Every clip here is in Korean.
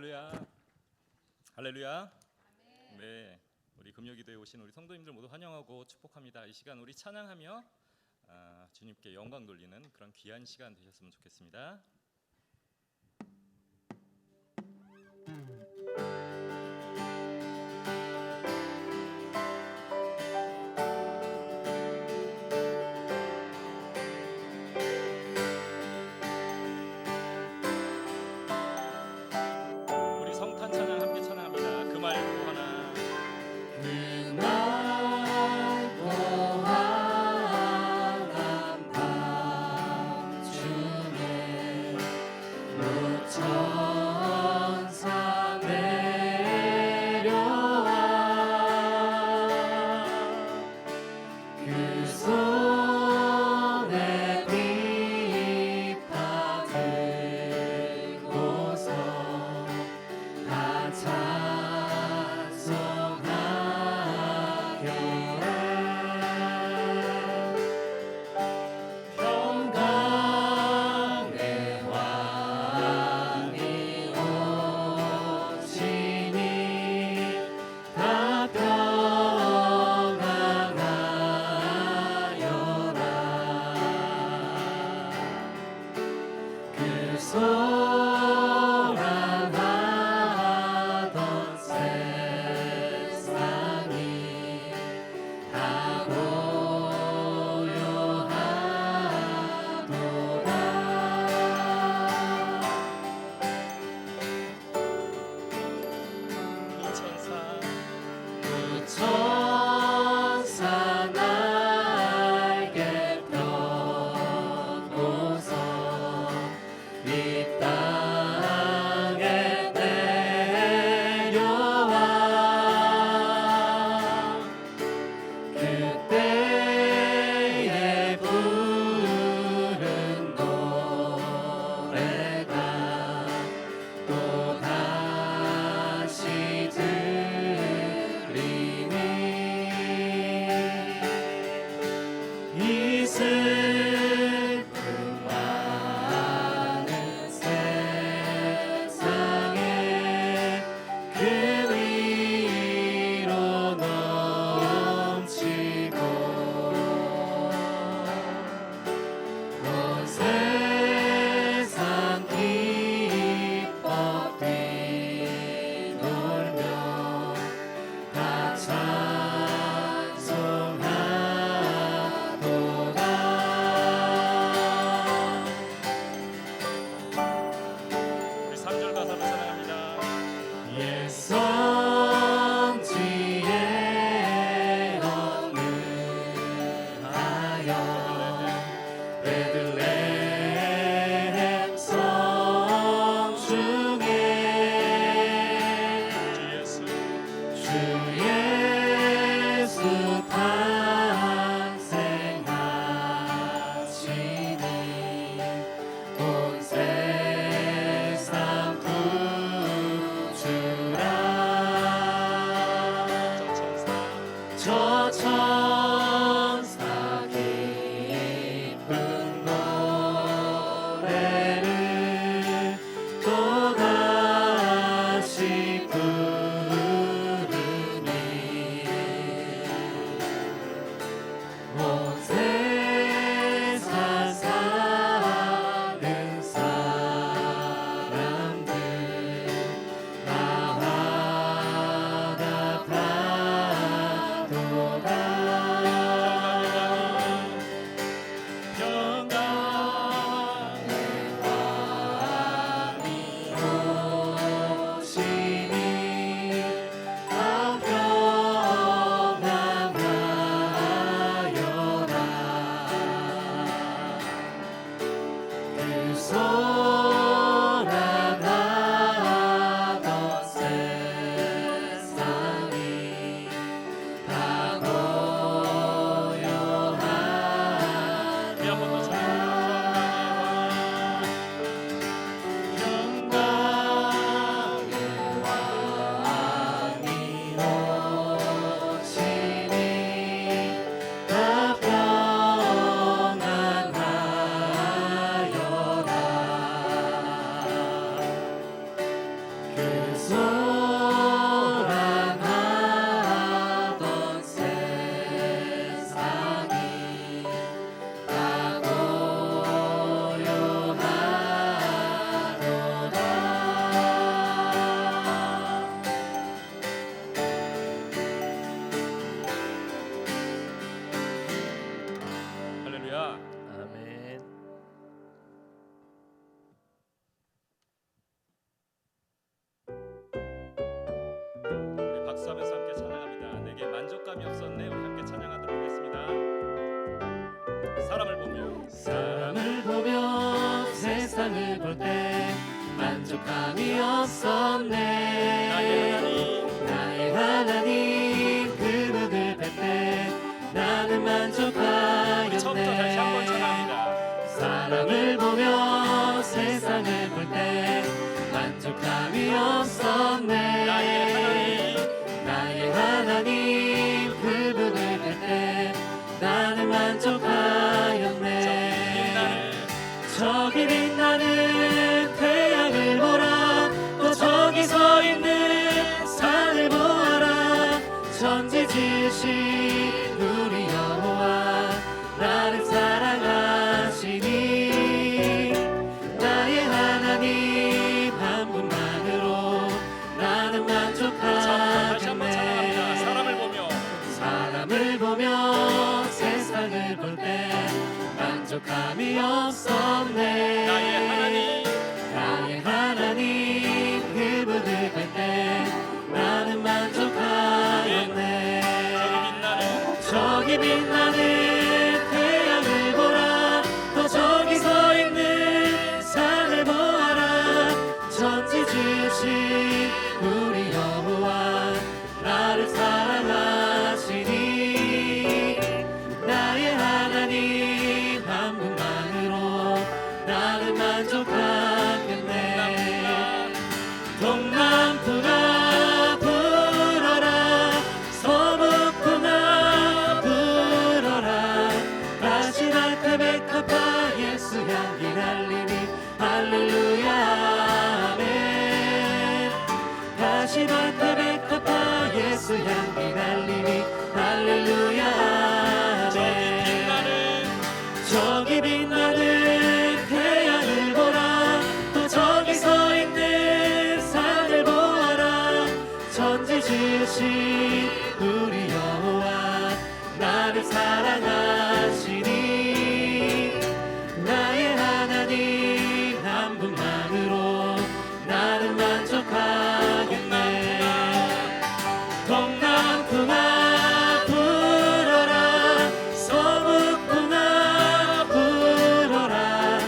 할렐루야. 할렐루야. 네, 우리 금요기도에 오신 우리 성도님들 모두 환영하고 축복합니다. 이 시간 우리 찬양하며 주님께 영광 돌리는 그런 귀한 시간 되셨으면 좋겠습니다. 우리 성탄 찬양 함께 찬양합니다. 그 말고 하나. 박수하면서 함께 찬양합니다. 내게 만족감이 없었네. 우리 함께 찬양하도록 하겠습니다. 사람을 보며 세상을 볼 때 만족감이 없었네. 나의 하나님 그분을 뵐 때 나는 만족하였네. 처음부터 다시 한번 찬양합니다. 사람을 보며 세상을 볼 때 만족감이 없었네. 나의 하나님 그분을 뵐 때 나는 만족하였네. 저기 빛나는 태양을 보라. 또 저기 서 있는 산을 보아라. 천지 지으신 우리 여호와 나를 사랑하시니 나의 하나님 한 분만으로 나는 만족하겠네. 사람을 보며 세상을 볼 때 만족감이 없었네. 나의 하나님 그분을 볼 때 나는 만족하였네. 저기 빛나는 태양을 보라. 또 저기 서 있는 산을 보아라. 천지 지으신 우리 여호와 나를 사랑하시니 나의 하나님 한 분만으로 나는 만족하겠네. 동남풍아 불어라. 서북풍아 불어라. 가시나크 백합화 예수 향기 날리니 할렐루야 아멘. 가시나크 백합화 예수 향기 날리니 할렐루야 아멘. 저기 빛나는 태양을 보라. 또 저기 서 있는 산을 보아라. 천지 지으신 우리 여호와 나를 사랑하시니 나의 하나님 한 분만으로 나는 만족하겠네. 동남풍아 불어라. 서북풍아 불어라.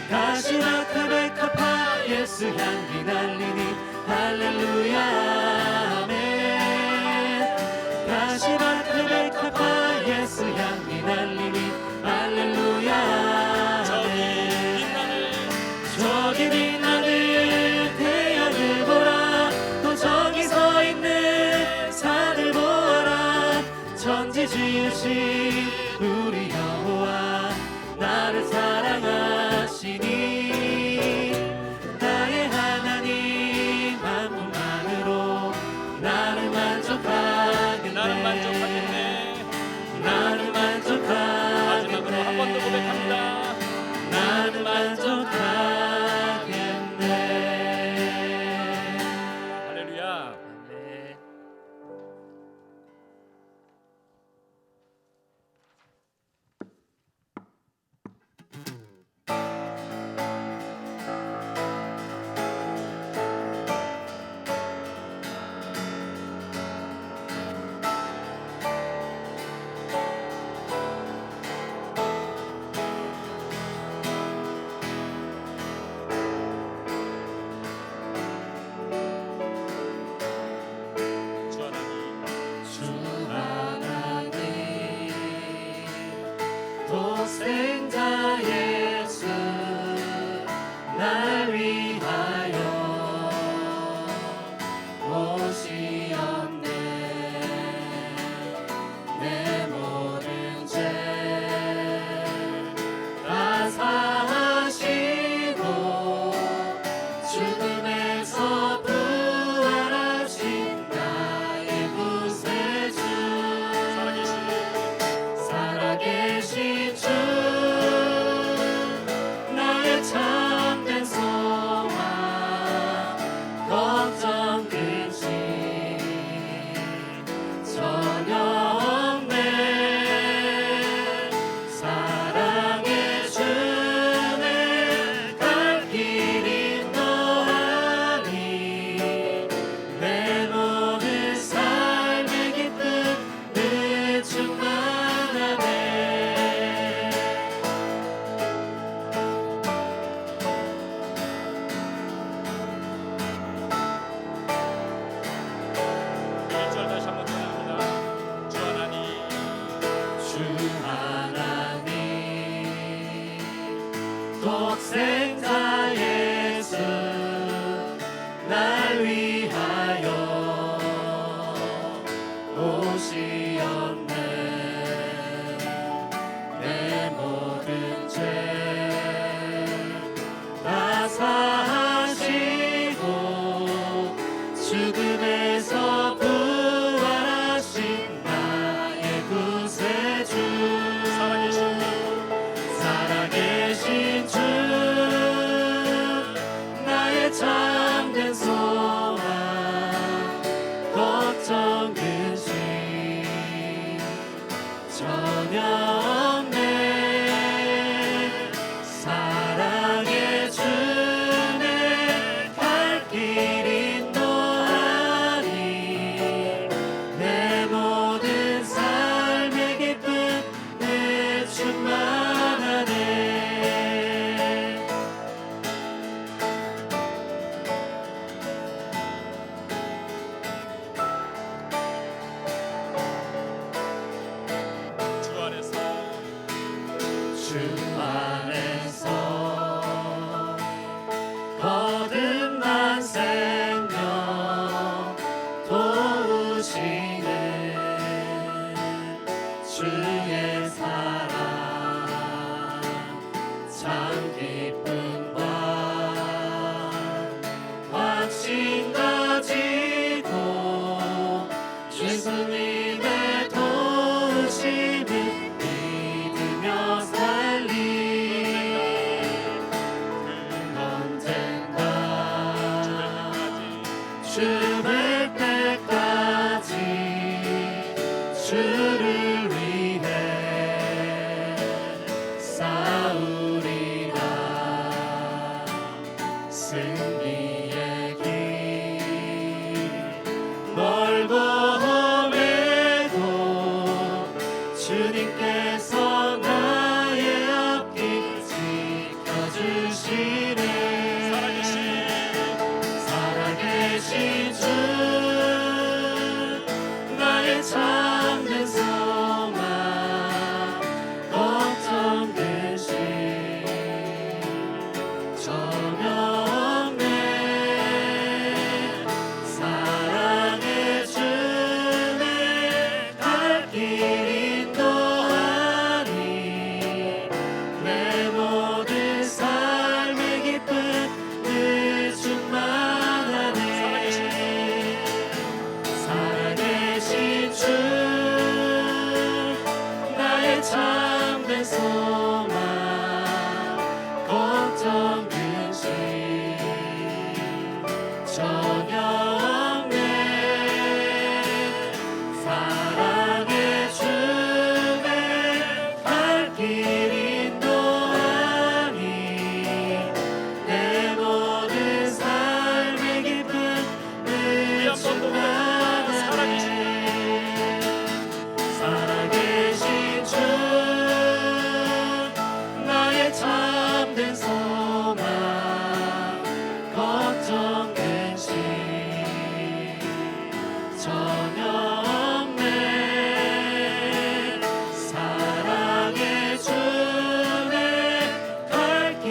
가시나크 백합화 예수 향기 날리니 할렐루야 아멘. 가시나크 백합화 예수 향기 날리니 할렐루야 아멘. 저기 빛나는 태양을 보라. 또 저기 서 있는 산을 보아라. 천지 지으신 우리 여호와 나를 사랑하시니 나의 하나님 한 분만으로 나는 만족하겠네. 나는 만족하겠네. 마지막으로 한 번 더 고백합니다. 나는 만족하겠네. 할렐루야. 네. 생명 도우시는 주의 사랑 참 기쁨과 확신 가지고 예수님의 도우심을 믿으며 살리 언젠가 죽을 때까지 주를 위해 싸우리라 승리의 길 멀고 험해도 주님께서 나의 앞길 지켜주시네 살아계신 주 나의 참된 소망 걱정 근심 전혀 없네 사랑의 주내 갈 길 인도하니 내 모든 삶의 기쁨을 충만하네 살아계신 주 나의 참된 소망 걱정 근심 전혀 없네 사랑의 주내 갈 길 인도하니 내 모든 삶의 기쁨을 충만하네 살아계신 주 나의 참된 소망 걱정 근심 전혀 없네 사랑의 주내 갈 길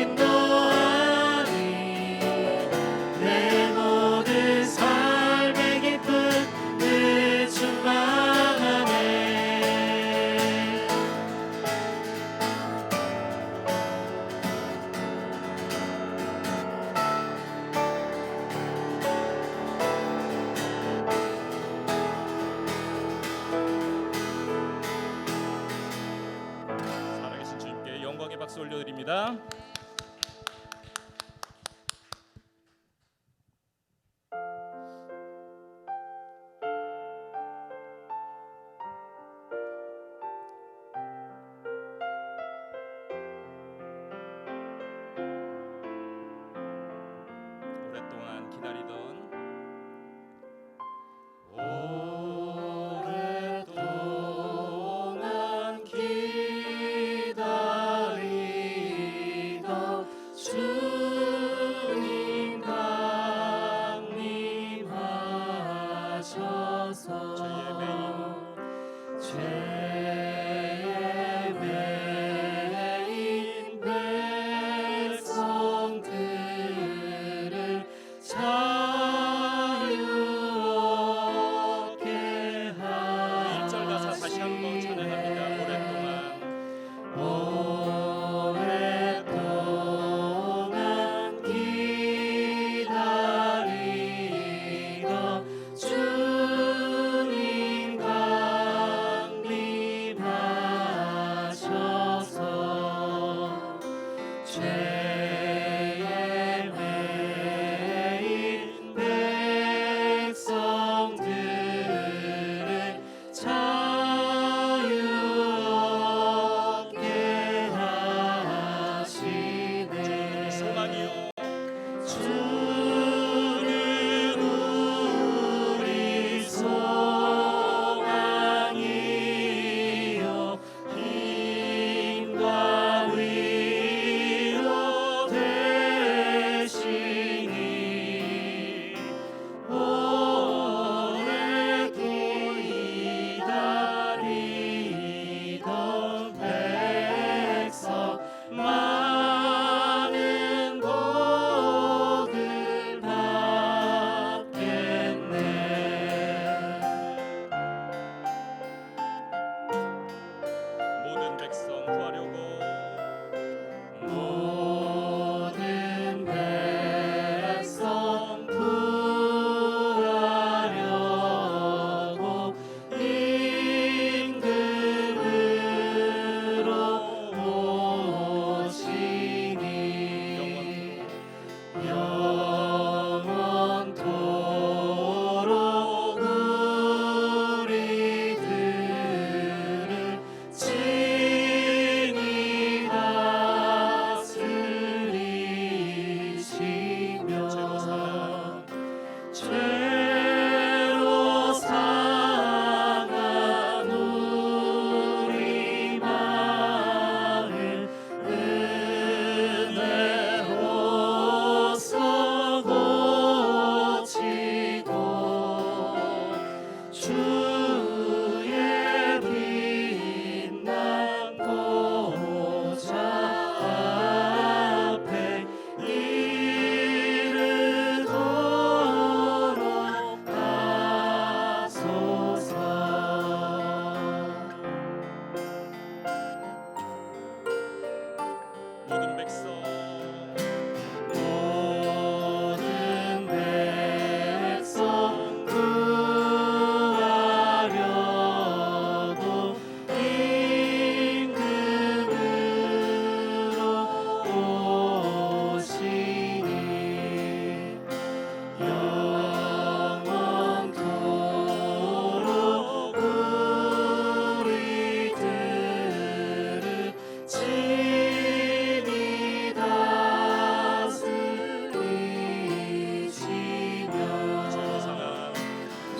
인도하니 내 모든 삶의 기쁨을 충만하네 살아계신 주님께 영광의 박수 올려드립니다. 오랫동안 기다리던 오랫동안 기다리던 주님 강림하셔서 죄의 메인 백성들을 찾 영원토록 우리들을 친히 다스리시며 죄로 상한 우리 마음 은혜로서 고치고 주의 빛난 보좌 앞에 이르도록 하소서. 모든 백성 모든 백성 구하려고 임금으로 오시니 영원토록 우리들을 친히 다스리시며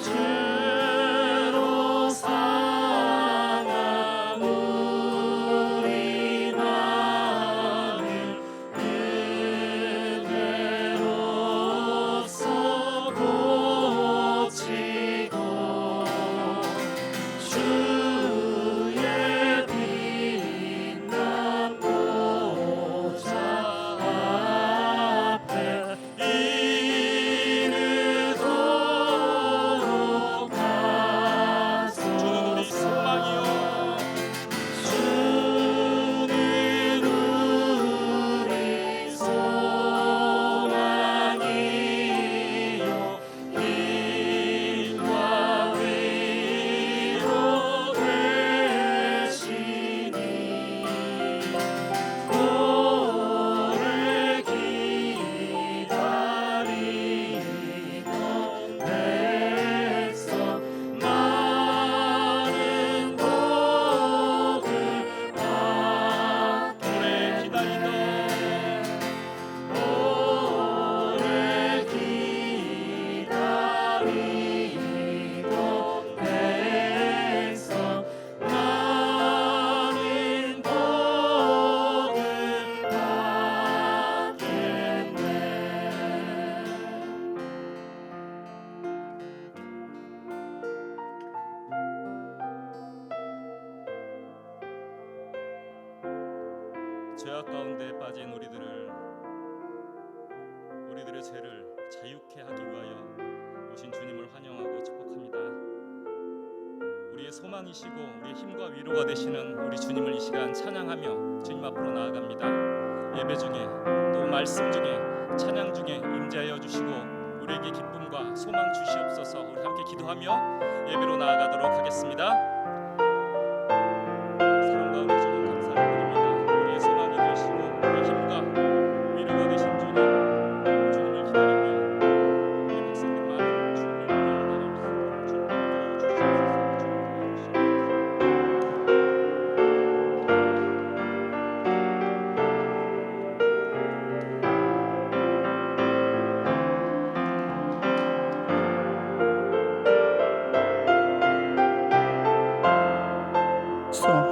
죄로 상한 우리 마음 은혜로서 고치고 주의 빛난 보좌 앞에 이르도록 주는 우리 하소서. 소망이요 주는 우리 소망이요 힘과 위로 되시니 오래 기다리던 백성 많은 복을 받게 오래 기다리던 오래 기다리던 백성 많은 복을 받겠네. 죄악 가운데 빠진 우리들의 죄를 자유케 하기 위하여 오신 주님을 환영하고 축복합니다. 우리의 소망이시고 우리의 힘과 위로가 되시는 우리 주님을 이 시간 찬양하며 주님 앞으로 나아갑니다. 예배 중에 또 말씀 중에 찬양 중에 임재하여 주시고 우리에게 기쁨과 소망 주시옵소서. 우리 함께 기도하며 예배로 나아가도록 하겠습니다. 사랑과 은혜 주님 감사드립니다. 우리의 소망이 되시고 우리의 힘과 위로가 되신 주님을 기다리며 우리 백성들 많은 주님을 위하여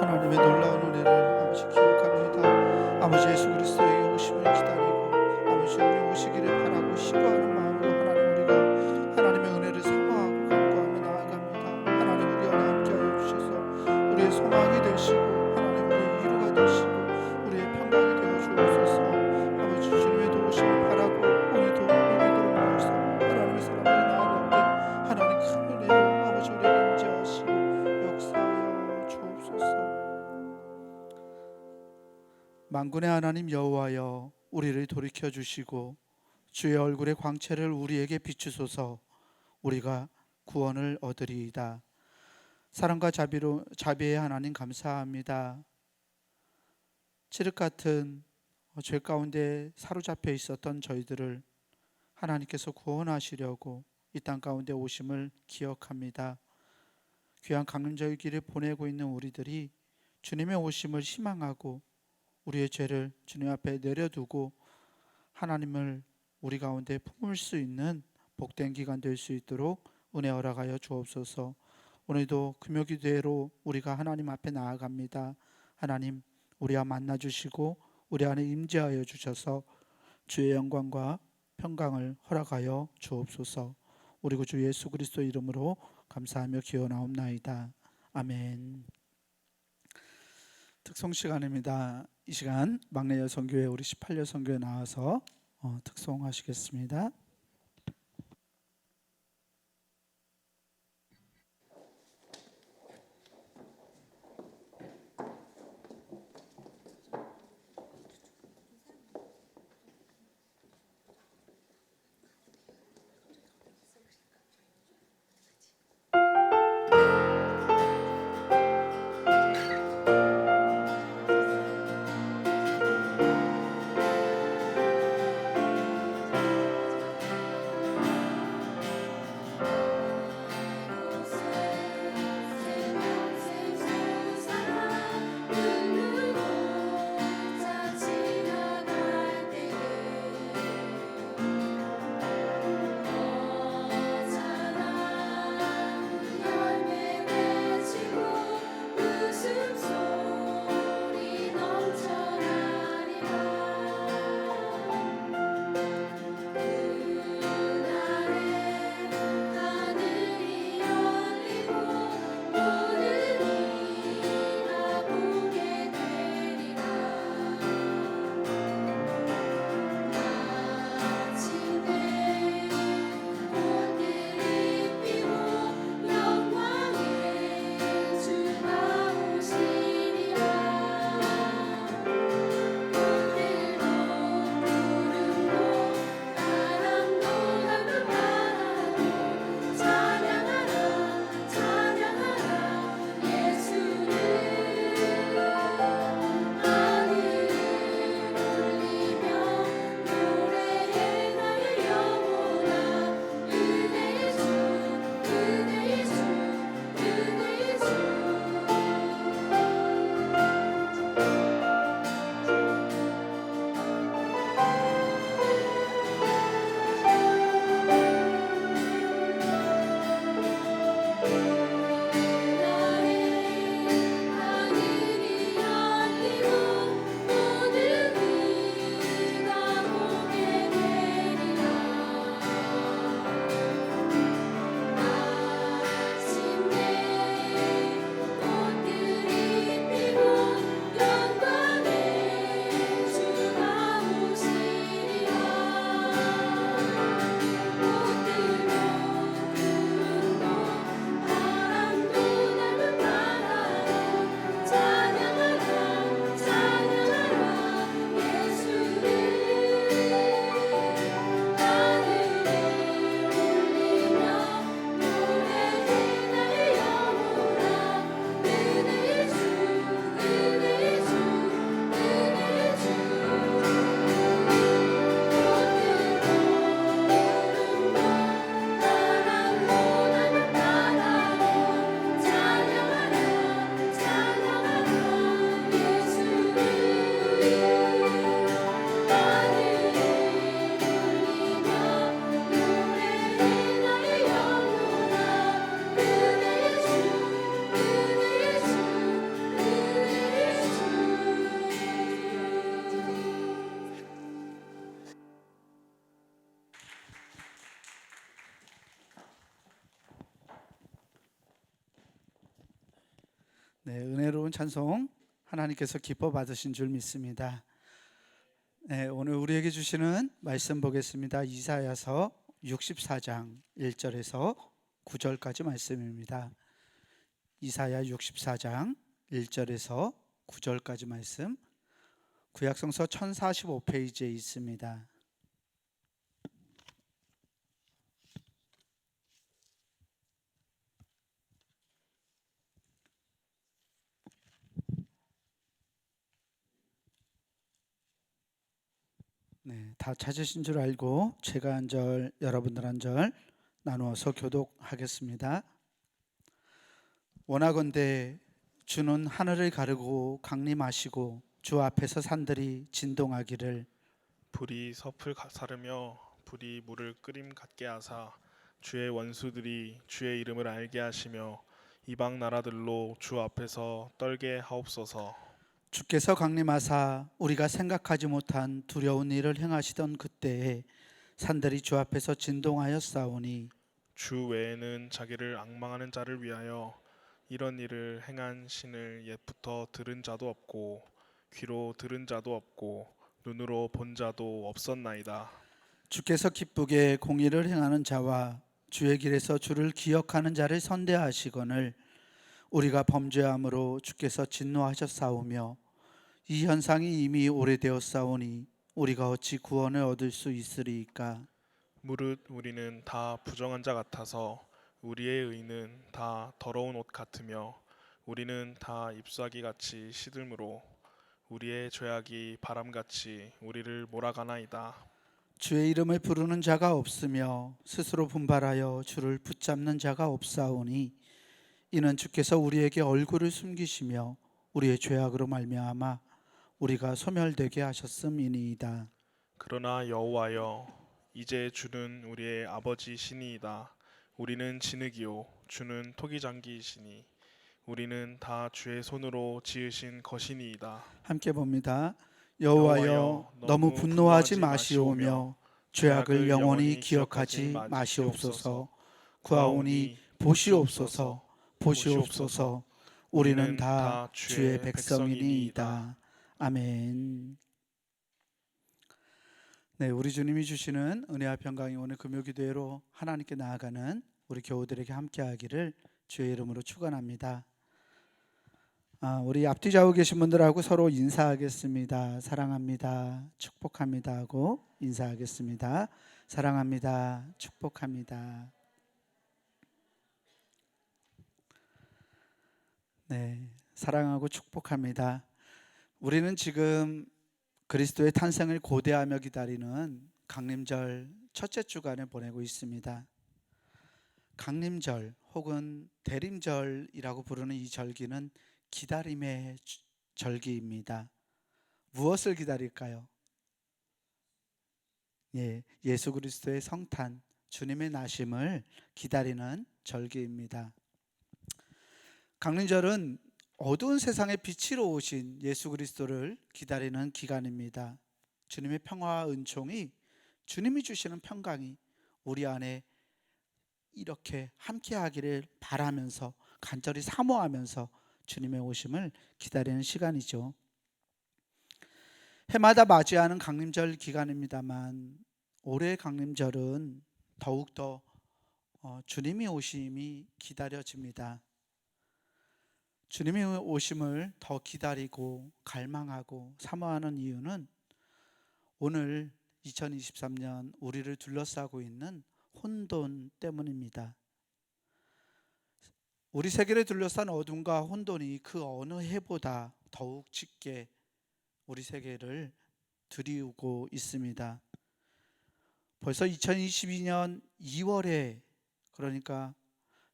하나님의 놀라운 은혜를 아버지 기억합니다. 아버지 예수 그리스도의 오심을 기다리고 아버지 주님이 오시기를 바라고 시구하는 마음으로 하나님 우리가 하나님의 은혜를 사모하고 간구하며 나아갑니다. 하나님 우리 안에 함께하여 주셔서 우리의 소망이 되시고 하나님 우리의 위로가 되시고 우리의 평강이 되어 주옵소서. 아버지 주님의 도우심을 바라고 오늘도 예배드리러 모여서 하나님의 사람들이 나아가는데 하나님 큰 은혜로 아버지 우리에게 임재하시고 역사하여 주옵소서. 만군의 하나님 여호와여 우리를 돌이켜 주시고 주의 얼굴의 광채를 우리에게 비추소서. 우리가 구원을 얻으리이다. 사랑과 자비의 하나님 감사합니다. 칠흑 같은 죄 가운데 사로잡혀 있었던 저희들을 하나님께서 구원하시려고 이 땅 가운데 오심을 기억합니다. 귀한 강림절기를 보내고 있는 우리들이 주님의 오심을 희망하고 우리의 죄를 주님 앞에 내려두고 하나님을 우리 가운데 품을 수 있는 복된 기간 될 수 있도록 은혜 허락하여 주옵소서. 오늘도 금요기도회로 우리가 하나님 앞에 나아갑니다. 하나님, 우리와 만나 주시고 우리 안에 임재하여 주셔서 주의 영광과 평강을 허락하여 주옵소서. 우리 구주 예수 그리스도 이름으로 감사하며 기원하옵나이다. 아멘. 특송 시간입니다. 이 시간 막내 여성교회 우리 18여성교회 나와서 특송하시겠습니다. 네, 은혜로운 찬송 하나님께서 기뻐 받으신 줄 믿습니다. 네, 오늘 우리에게 주시는 말씀 보겠습니다. 이사야서 64장 1절에서 9절까지 말씀입니다. 이사야 64장 1절에서 9절까지 말씀, 구약성서 1045페이지에 있습니다. 네, 다 찾으신 줄 알고 제가 한 절, 여러분들 한 절 나누어서 교독하겠습니다. 원하건대 주는 하늘을 가르고 강림하시고 주 앞에서 산들이 진동하기를 불이 섭을 사르며 불이 물을 끓임 같게 하사 주의 원수들이 주의 이름을 알게 하시며 이방 나라들로 주 앞에서 떨게 하옵소서. 주께서 강림하사 우리가 생각하지 못한 두려운 일을 행하시던 그때에 산들이 주 앞에서 진동하였사오니 주 외에는 자기를 앙망하는 자를 위하여 이런 일을 행한 신을 옛부터 들은 자도 없고 귀로 들은 자도 없고 눈으로 본 자도 없었나이다. 주께서 기쁘게 공의를 행하는 자와 주의 길에서 주를 기억하는 자를 선대하시거늘 우리가 범죄함으로 주께서 진노하셨사오며 이 현상이 이미 오래되었사오니 우리가 어찌 구원을 얻을 수 있으리이까. 무릇 우리는 다 부정한 자 같아서 우리의 의는 다 더러운 옷 같으며 우리는 다 잎사귀 같이 시들므로 우리의 죄악이 바람같이 우리를 몰아가나이다. 주의 이름을 부르는 자가 없으며 스스로 분발하여 주를 붙잡는 자가 없사오니 이는 주께서 우리에게 얼굴을 숨기시며 우리의 죄악으로 말미암아 우리가 소멸되게 하셨음이니이다. 그러나 여호와여, 이제 주는 우리의 아버지 신이이다. 우리는 진흙이요 주는 토기장기이시니 우리는 다 주의 손으로 지으신 것이니이다. 함께 봅니다. 여호와여 너무 분노하지 마시오며 죄악을 영원히 기억하지 마시옵소서. 구하오니 보시옵소서. 보시옵소서. 우리는 다 주의 백성이니이다. 아멘. 네, 우리 주님이 주시는 은혜와 평강이 오늘 금요기도회로 하나님께 나아가는 우리 교우들에게 함께하기를 주의 이름으로 축원합니다. 우리 앞뒤 좌우 계신 분들하고 서로 인사하겠습니다. 사랑합니다. 축복합니다 하고 인사하겠습니다. 사랑합니다. 축복합니다. 네, 사랑하고 축복합니다. 우리는 지금 그리스도의 탄생을 고대하며 기다리는 강림절 첫째 주간을 보내고 있습니다. 강림절 혹은 대림절이라고 부르는 이 절기는 기다림의 절기입니다. 무엇을 기다릴까요? 예수 그리스도의 성탄, 주님의 나심을 기다리는 절기입니다. 강림절은 어두운 세상의 빛으로 오신 예수 그리스도를 기다리는 기간입니다. 주님의 평화와 은총이, 주님이 주시는 평강이 우리 안에 이렇게 함께하기를 바라면서 간절히 사모하면서 주님의 오심을 기다리는 시간이죠. 해마다 맞이하는 강림절 기간입니다만 올해 강림절은 더욱더 주님이 오심이 기다려집니다. 주님의 오심을 더 기다리고 갈망하고 사모하는 이유는 오늘 2023년 우리를 둘러싸고 있는 혼돈 때문입니다. 우리 세계를 둘러싼 어둠과 혼돈이 그 어느 해보다 더욱 짙게 우리 세계를 들이우고 있습니다. 벌써 2022년 2월에, 그러니까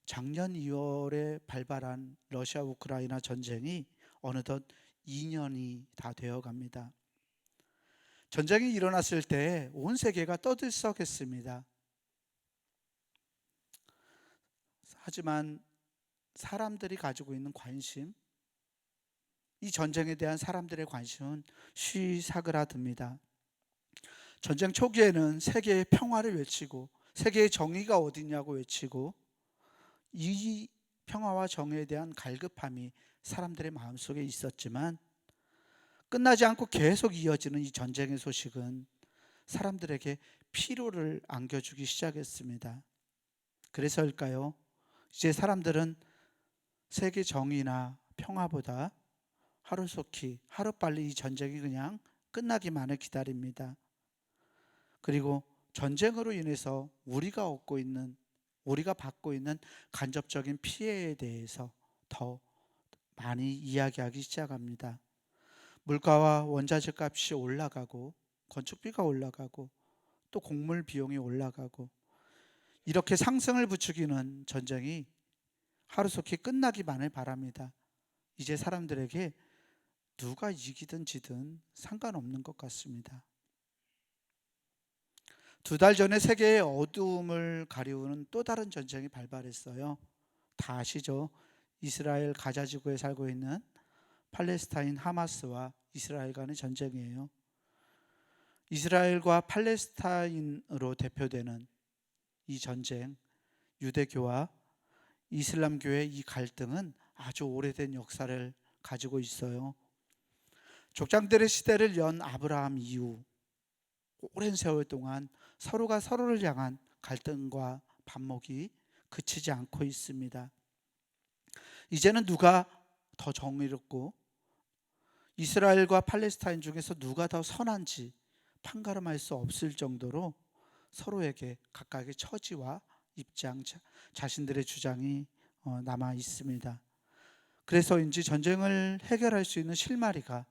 작년 2월에 발발한 러시아 우크라이나 전쟁이 어느덧 2년이 다 되어 갑니다. 전쟁이 일어났을 때 온 세계가 떠들썩했습니다. 하지만 사람들이 가지고 있는 관심, 이 전쟁에 대한 사람들의 관심은 쉬사그라듭니다. 전쟁 초기에는 세계의 평화를 외치고 세계의 정의가 어디냐고 외치고 이 평화와 정의에 대한 갈급함이 사람들의 마음속에 있었지만 끝나지 않고 계속 이어지는 이 전쟁의 소식은 사람들에게 피로를 안겨주기 시작했습니다. 그래서일까요? 이제 사람들은 세계 정의나 평화보다 하루속히 하루빨리 이 전쟁이 그냥 끝나기만을 기다립니다. 그리고 전쟁으로 인해서 우리가 받고 있는 간접적인 피해에 대해서 더 많이 이야기하기 시작합니다. 물가와 원자재 값이 올라가고 건축비가 올라가고 또 곡물 비용이 올라가고 이렇게 상승을 부추기는 전쟁이 하루속히 끝나기만을 바랍니다. 이제 사람들에게 누가 이기든 지든 상관없는 것 같습니다. 2달 전에 세계의 어두움을 가리우는 또 다른 전쟁이 발발했어요. 다 아시죠? 이스라엘 가자 지구에 살고 있는 팔레스타인 하마스와 이스라엘 간의 전쟁이에요. 이스라엘과 팔레스타인으로 대표되는 이 전쟁, 유대교와 이슬람교의 이 갈등은 아주 오래된 역사를 가지고 있어요. 족장들의 시대를 연 아브라함 이후 오랜 세월 동안 서로가 서로를 향한 갈등과 반목이 그치지 않고 있습니다. 이제는 누가 더 정의롭고 이스라엘과 팔레스타인 중에서 누가 더 선한지 판가름할 수 없을 정도로 서로에게 각각의 처지와 입장, 자신들의 주장이 남아 있습니다. 그래서인지 전쟁을 해결할 수 있는 실마리가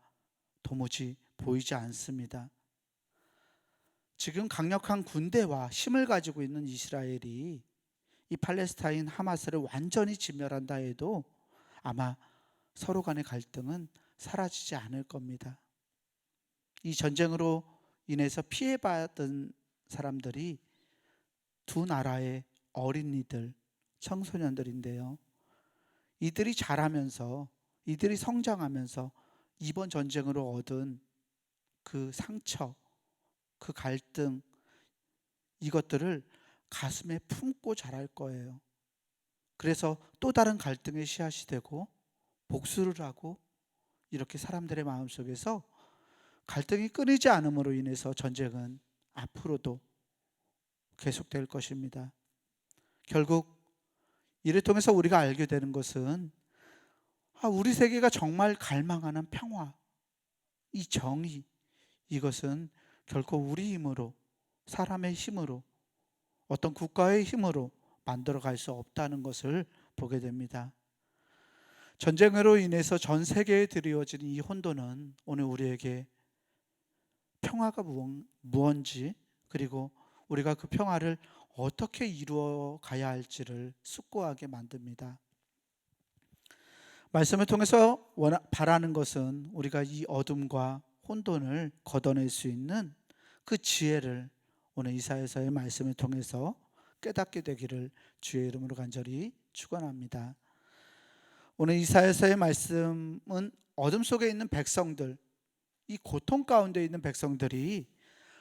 도무지 보이지 않습니다. 지금 강력한 군대와 힘을 가지고 있는 이스라엘이 이 팔레스타인 하마스를 완전히 진멸한다 해도 아마 서로 간의 갈등은 사라지지 않을 겁니다. 이 전쟁으로 인해서 피해받은 사람들이 두 나라의 어린이들, 청소년들인데요. 이들이 자라면서, 이들이 성장하면서 이번 전쟁으로 얻은 그 상처, 그 갈등, 이것들을 가슴에 품고 자랄 거예요. 그래서 또 다른 갈등의 씨앗이 되고 복수를 하고 이렇게 사람들의 마음속에서 갈등이 끊이지 않음으로 인해서 전쟁은 앞으로도 계속될 것입니다. 결국 이를 통해서 우리가 알게 되는 것은 우리 세계가 정말 갈망하는 평화, 이 정의, 이것은 결코 우리 힘으로, 사람의 힘으로, 어떤 국가의 힘으로 만들어갈 수 없다는 것을 보게 됩니다. 전쟁으로 인해서 전 세계에 드리워진 이 혼돈은 오늘 우리에게 평화가 무언지, 그리고 우리가 그 평화를 어떻게 이루어 가야 할지를 숙고하게 만듭니다. 말씀을 통해서 바라는 것은 우리가 이 어둠과 혼돈을 걷어낼 수 있는 그 지혜를 오늘 이사야서의 말씀을 통해서 깨닫게 되기를 주의 이름으로 간절히 축원합니다. 오늘 이사야서의 말씀은 어둠 속에 있는 백성들, 이 고통 가운데 있는 백성들이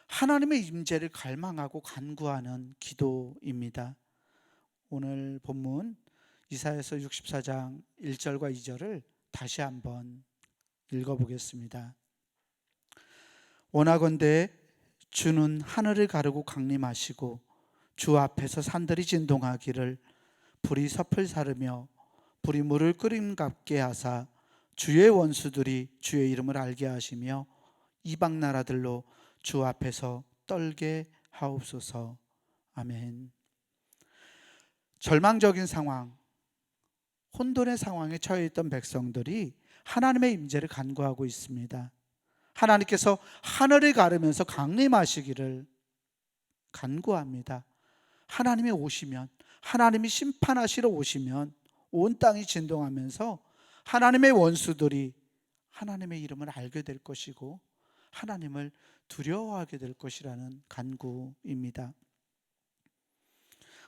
하나님의 임재를 갈망하고 간구하는 기도입니다. 오늘 본문 이사야서 64장 1절과 2절을 다시 한번 읽어보겠습니다. 원하건대 주는 하늘을 가르고 강림하시고 주 앞에서 산들이 진동하기를 불이 섭을 사르며 불이 물을 끓임갑게 하사 주의 원수들이 주의 이름을 알게 하시며 이방 나라들로 주 앞에서 떨게 하옵소서. 아멘. 절망적인 상황, 혼돈의 상황에 처해 있던 백성들이 하나님의 임재를 간구하고 있습니다. 하나님께서 하늘을 가르면서 강림하시기를 간구합니다. 하나님이 오시면, 하나님이 심판하시러 오시면 온 땅이 진동하면서 하나님의 원수들이 하나님의 이름을 알게 될 것이고 하나님을 두려워하게 될 것이라는 간구입니다.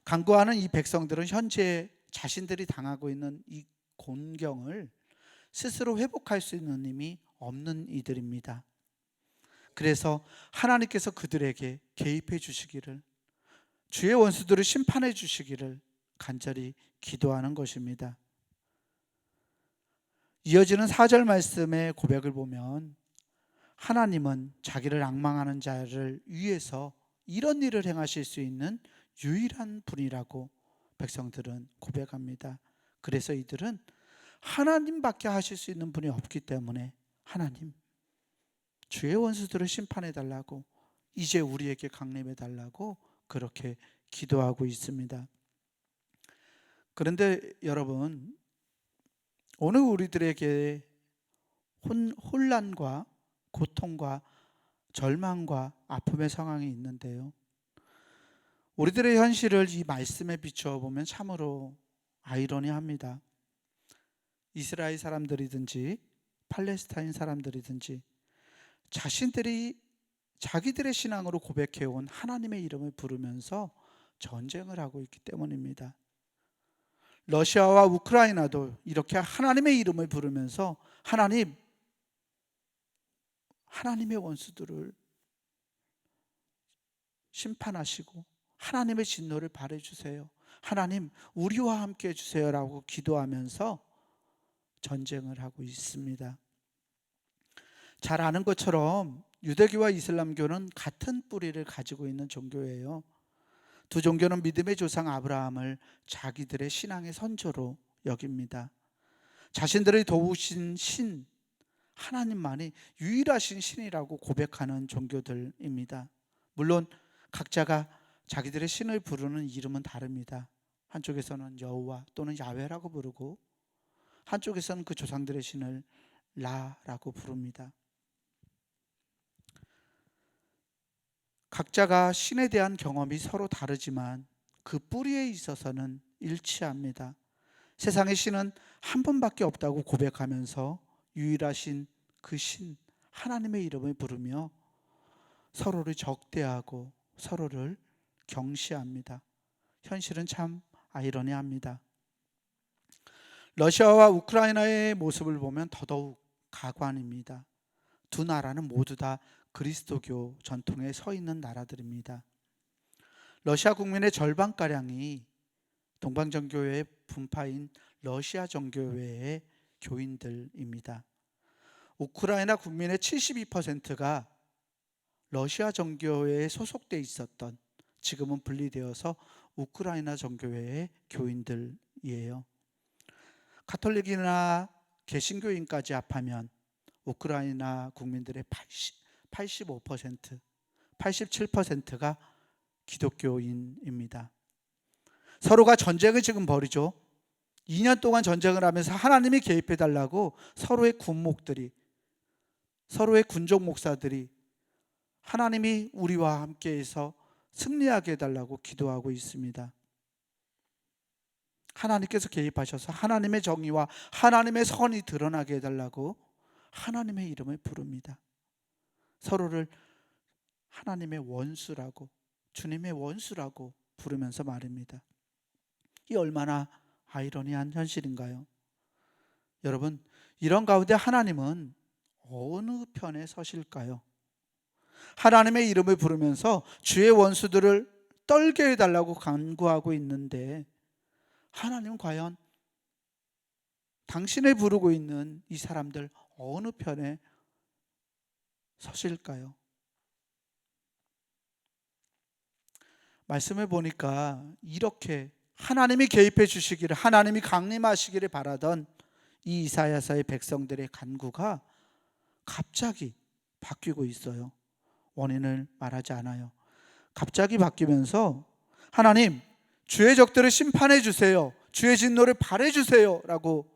간구하는 이 백성들은 현재 자신들이 당하고 있는 이 곤경을 스스로 회복할 수 있는 힘이 없는 이들입니다. 그래서 하나님께서 그들에게 개입해 주시기를, 주의 원수들을 심판해 주시기를 간절히 기도하는 것입니다. 이어지는 4절 말씀의 고백을 보면 하나님은 자기를 앙망하는 자를 위해서 이런 일을 행하실 수 있는 유일한 분이라고 백성들은 고백합니다. 그래서 이들은 하나님밖에 하실 수 있는 분이 없기 때문에 하나님, 주의 원수들을 심판해 달라고, 이제 우리에게 강림해 달라고 그렇게 기도하고 있습니다. 그런데 여러분, 오늘 우리들에게 혼란과 고통과 절망과 아픔의 상황이 있는데요. 우리들의 현실을 이 말씀에 비추어 보면 참으로 아이러니합니다. 이스라엘 사람들이든지 팔레스타인 사람들이든지 자신들이 자기들의 신앙으로 고백해온 하나님의 이름을 부르면서 전쟁을 하고 있기 때문입니다. 러시아와 우크라이나도 이렇게 하나님의 이름을 부르면서 하나님의 원수들을 심판하시고 하나님의 진노를 발해주세요, 하나님 우리와 함께 해주세요 라고 기도하면서 전쟁을 하고 있습니다. 잘 아는 것처럼 유대교와 이슬람교는 같은 뿌리를 가지고 있는 종교예요. 두 종교는 믿음의 조상 아브라함을 자기들의 신앙의 선조로 여깁니다. 자신들을 도우신 신 하나님만이 유일하신 신이라고 고백하는 종교들입니다. 물론 각자가 자기들의 신을 부르는 이름은 다릅니다. 한쪽에서는 여호와 또는 야훼라고 부르고 한쪽에서는 그 조상들의 신을 라라고 부릅니다. 각자가 신에 대한 경험이 서로 다르지만 그 뿌리에 있어서는 일치합니다. 세상의 신은 한 분밖에 없다고 고백하면서 유일하신 그 신 하나님의 이름을 부르며 서로를 적대하고 서로를 경시합니다. 현실은 참 아이러니합니다. 러시아와 우크라이나의 모습을 보면 더더욱 가관입니다. 두 나라는 모두 다 그리스도교 전통에 서 있는 나라들입니다. 러시아 국민의 절반가량이 동방정교회의 분파인 러시아 정교회의 교인들입니다. 우크라이나 국민의 72%가 러시아 정교회에 소속돼 있었던, 지금은 분리되어서 우크라이나 정교회의 교인들이에요. 가톨릭이나 개신교인까지 합하면 우크라이나 국민들의 85%, 87%가 기독교인입니다. 서로가 전쟁을 지금 벌이죠. 2년 동안 전쟁을 하면서 하나님이 개입해달라고 서로의 군목들이, 서로의 군족 목사들이 하나님이 우리와 함께해서 승리하게 해달라고 기도하고 있습니다. 하나님께서 개입하셔서 하나님의 정의와 하나님의 선이 드러나게 해달라고 하나님의 이름을 부릅니다. 서로를 하나님의 원수라고, 주님의 원수라고 부르면서 말입니다. 이 얼마나 아이러니한 현실인가요? 여러분, 이런 가운데 하나님은 어느 편에 서실까요? 하나님의 이름을 부르면서 주의 원수들을 떨게 해달라고 간구하고 있는데 하나님은 과연 당신을 부르고 있는 이 사람들 어느 편에 서실까요? 말씀을 보니까 이렇게 하나님이 개입해 주시기를, 하나님이 강림하시기를 바라던 이 이사야서의 백성들의 간구가 갑자기 바뀌고 있어요. 원인을 말하지 않아요. 갑자기 바뀌면서 하나님, 주의 적들을 심판해 주세요, 주의 진노를 발해 주세요 라고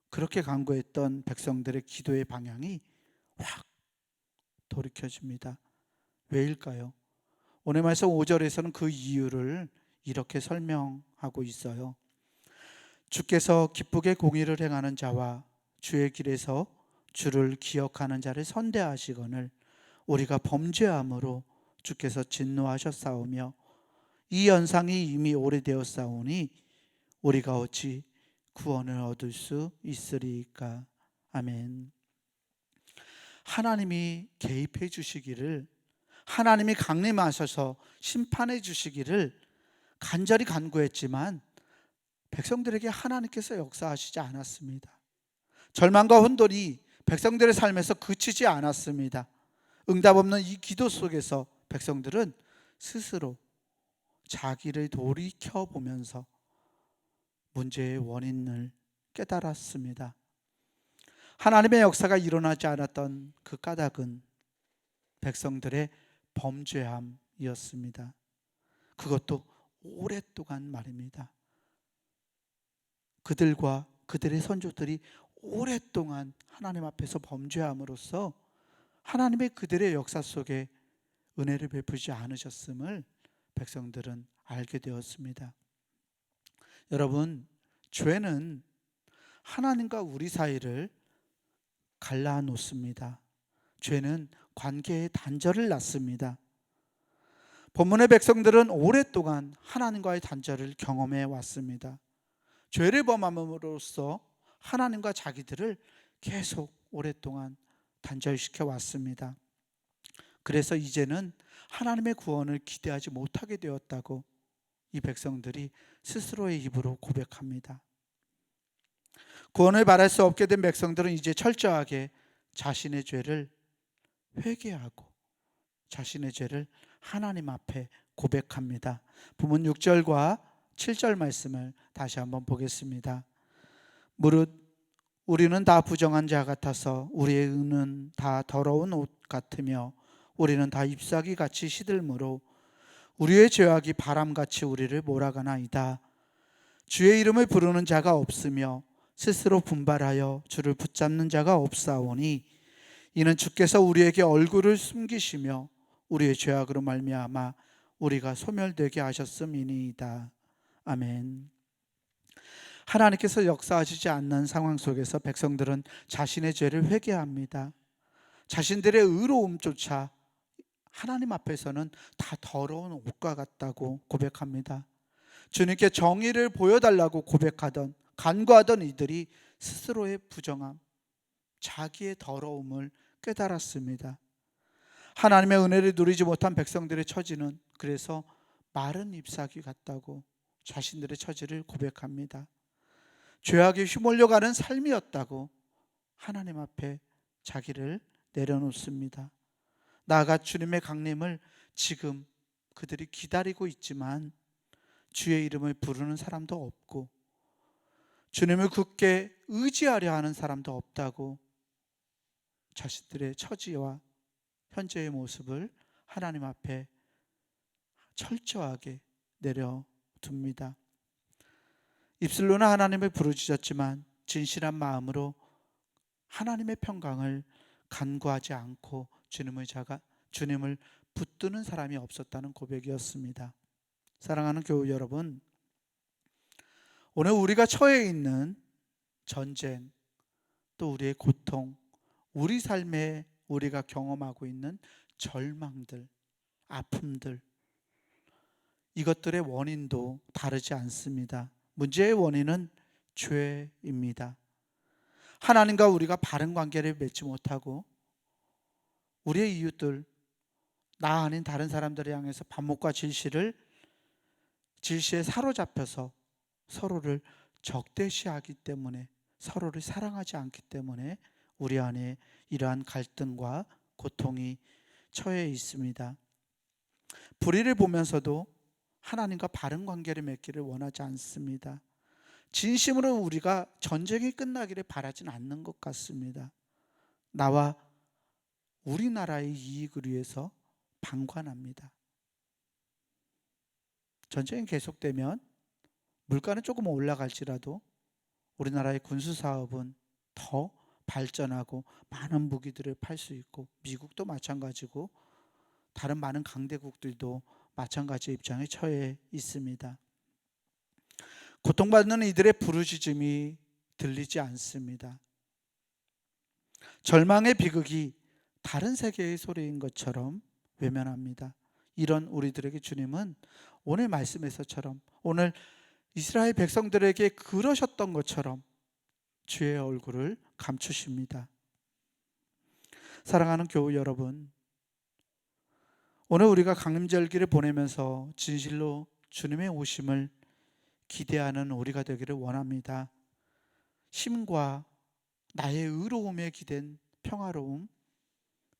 그렇게 간구했던 백성들의 기도의 방향이 확 돌이켜집니다. 왜일까요? 오늘 말씀 5절에서는 그 이유를 이렇게 설명하고 있어요. 주께서 기쁘게 공의를 행하는 자와 주의 길에서 주를 기억하는 자를 선대하시거늘 우리가 범죄함으로 주께서 진노하셨사오며 이 연상이 이미 오래되었사오니 우리가 어찌 구원을 얻을 수 있으리까. 아멘. 하나님이 개입해 주시기를, 하나님이 강림하셔서 심판해 주시기를 간절히 간구했지만 백성들에게 하나님께서 역사하시지 않았습니다. 절망과 혼돈이 백성들의 삶에서 그치지 않았습니다. 응답 없는 이 기도 속에서 백성들은 스스로 자기를 돌이켜보면서 문제의 원인을 깨달았습니다. 하나님의 역사가 일어나지 않았던 그 까닭은 백성들의 범죄함이었습니다. 그것도 오랫동안 말입니다. 그들과 그들의 선조들이 오랫동안 하나님 앞에서 범죄함으로써 하나님의 그들의 역사 속에 은혜를 베푸지 않으셨음을 백성들은 알게 되었습니다. 여러분, 죄는 하나님과 우리 사이를 갈라놓습니다. 죄는 관계의 단절을 낳습니다. 본문의 백성들은 오랫동안 하나님과의 단절을 경험해 왔습니다. 죄를 범함으로써 하나님과 자기들을 계속 오랫동안 단절시켜 왔습니다. 그래서 이제는 하나님의 구원을 기대하지 못하게 되었다고 이 백성들이 스스로의 입으로 고백합니다. 구원을 바랄 수 없게 된 백성들은 이제 철저하게 자신의 죄를 회개하고 자신의 죄를 하나님 앞에 고백합니다. 본문 6절과 7절 말씀을 다시 한번 보겠습니다. 무릇 우리는 다 부정한 자 같아서 우리의 의는 다 더러운 옷 같으며 우리는 다 잎사귀 같이 시들므로 우리의 죄악이 바람같이 우리를 몰아가나이다. 주의 이름을 부르는 자가 없으며 스스로 분발하여 주를 붙잡는 자가 없사오니 이는 주께서 우리에게 얼굴을 숨기시며 우리의 죄악으로 말미암아 우리가 소멸되게 하셨음이니이다. 아멘. 하나님께서 역사하시지 않는 상황 속에서 백성들은 자신의 죄를 회개합니다. 자신들의 의로움조차 하나님 앞에서는 다 더러운 옷과 같다고 고백합니다. 주님께 정의를 보여달라고 고백하던 간구하던 이들이 스스로의 부정함, 자기의 더러움을 깨달았습니다. 하나님의 은혜를 누리지 못한 백성들의 처지는 그래서 마른 잎사귀 같다고 자신들의 처지를 고백합니다. 죄악에 휘몰려가는 삶이었다고 하나님 앞에 자기를 내려놓습니다. 나아가 주님의 강림을 지금 그들이 기다리고 있지만 주의 이름을 부르는 사람도 없고 주님을 굳게 의지하려 하는 사람도 없다고 자신들의 처지와 현재의 모습을 하나님 앞에 철저하게 내려둡니다. 입술로는 하나님을 부르짖었지만 진실한 마음으로 하나님의 평강을 간구하지 않고 주님을 붙드는 사람이 없었다는 고백이었습니다. 사랑하는 교우 여러분, 오늘 우리가 처해 있는 전쟁, 또 우리의 고통, 우리 삶에 우리가 경험하고 있는 절망들, 아픔들, 이것들의 원인도 다르지 않습니다. 문제의 원인은 죄입니다. 하나님과 우리가 바른 관계를 맺지 못하고 우리의 이웃들, 나 아닌 다른 사람들을 향해서 반목과 질시에 사로잡혀서 서로를 적대시하기 때문에, 서로를 사랑하지 않기 때문에 우리 안에 이러한 갈등과 고통이 처해 있습니다. 불의를 보면서도 하나님과 바른 관계를 맺기를 원하지 않습니다. 진심으로 우리가 전쟁이 끝나기를 바라진 않는 것 같습니다. 나와 우리나라의 이익을 위해서 방관합니다. 전쟁이 계속되면 물가는 조금 올라갈지라도 우리나라의 군수사업은 더 발전하고 많은 무기들을 팔 수 있고, 미국도 마찬가지고 다른 많은 강대국들도 마찬가지의 입장에 처해 있습니다. 고통받는 이들의 부르짖음이 들리지 않습니다. 절망의 비극이 다른 세계의 소리인 것처럼 외면합니다. 이런 우리들에게 주님은 오늘 말씀에서처럼, 오늘 이스라엘 백성들에게 그러셨던 것처럼 주의 얼굴을 감추십니다. 사랑하는 교우 여러분, 오늘 우리가 강림절기를 보내면서 진실로 주님의 오심을 기대하는 우리가 되기를 원합니다. 힘과 나의 의로움에 기댄 평화로움,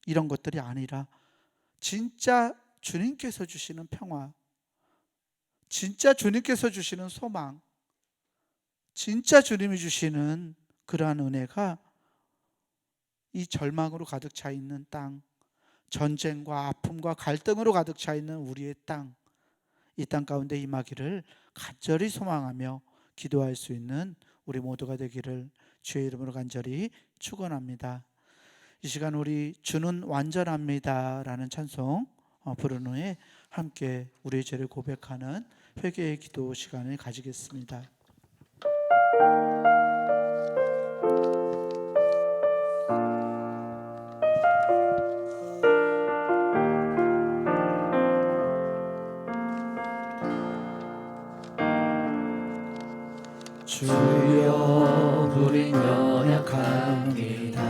이런 것들이 아니라 진짜 주님께서 주시는 평화, 진짜 주님께서 주시는 소망, 진짜 주님이 주시는 그러한 은혜가 이 절망으로 가득 차 있는 땅, 전쟁과 아픔과 갈등으로 가득 차 있는 우리의 땅, 이 땅 가운데 임하기를 간절히 소망하며 기도할 수 있는 우리 모두가 되기를 주의 이름으로 간절히 축원합니다. 이 시간 우리 주는 완전합니다라는 찬송 부른 후에 함께 우리의 죄를 고백하는 회개의 기도 시간을 가지겠습니다. 주여 우린 연약합니다.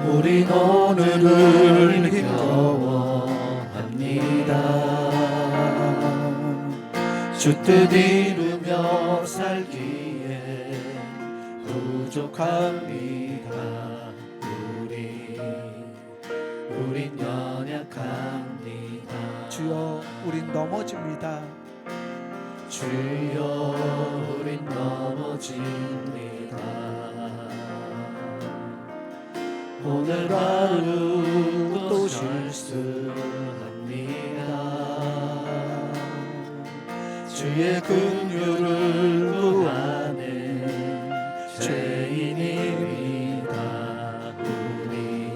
우린 오늘을 힘겨워합니다. 주 뜻 이루며 살기에 부족합니다. 우린 연약합니다. 주여 우린 넘어집니다. 주여 우린 넘어집니다. 오늘 하루 또 실수합니다. 주의 긍휼을 구하는 죄인입니다. 우리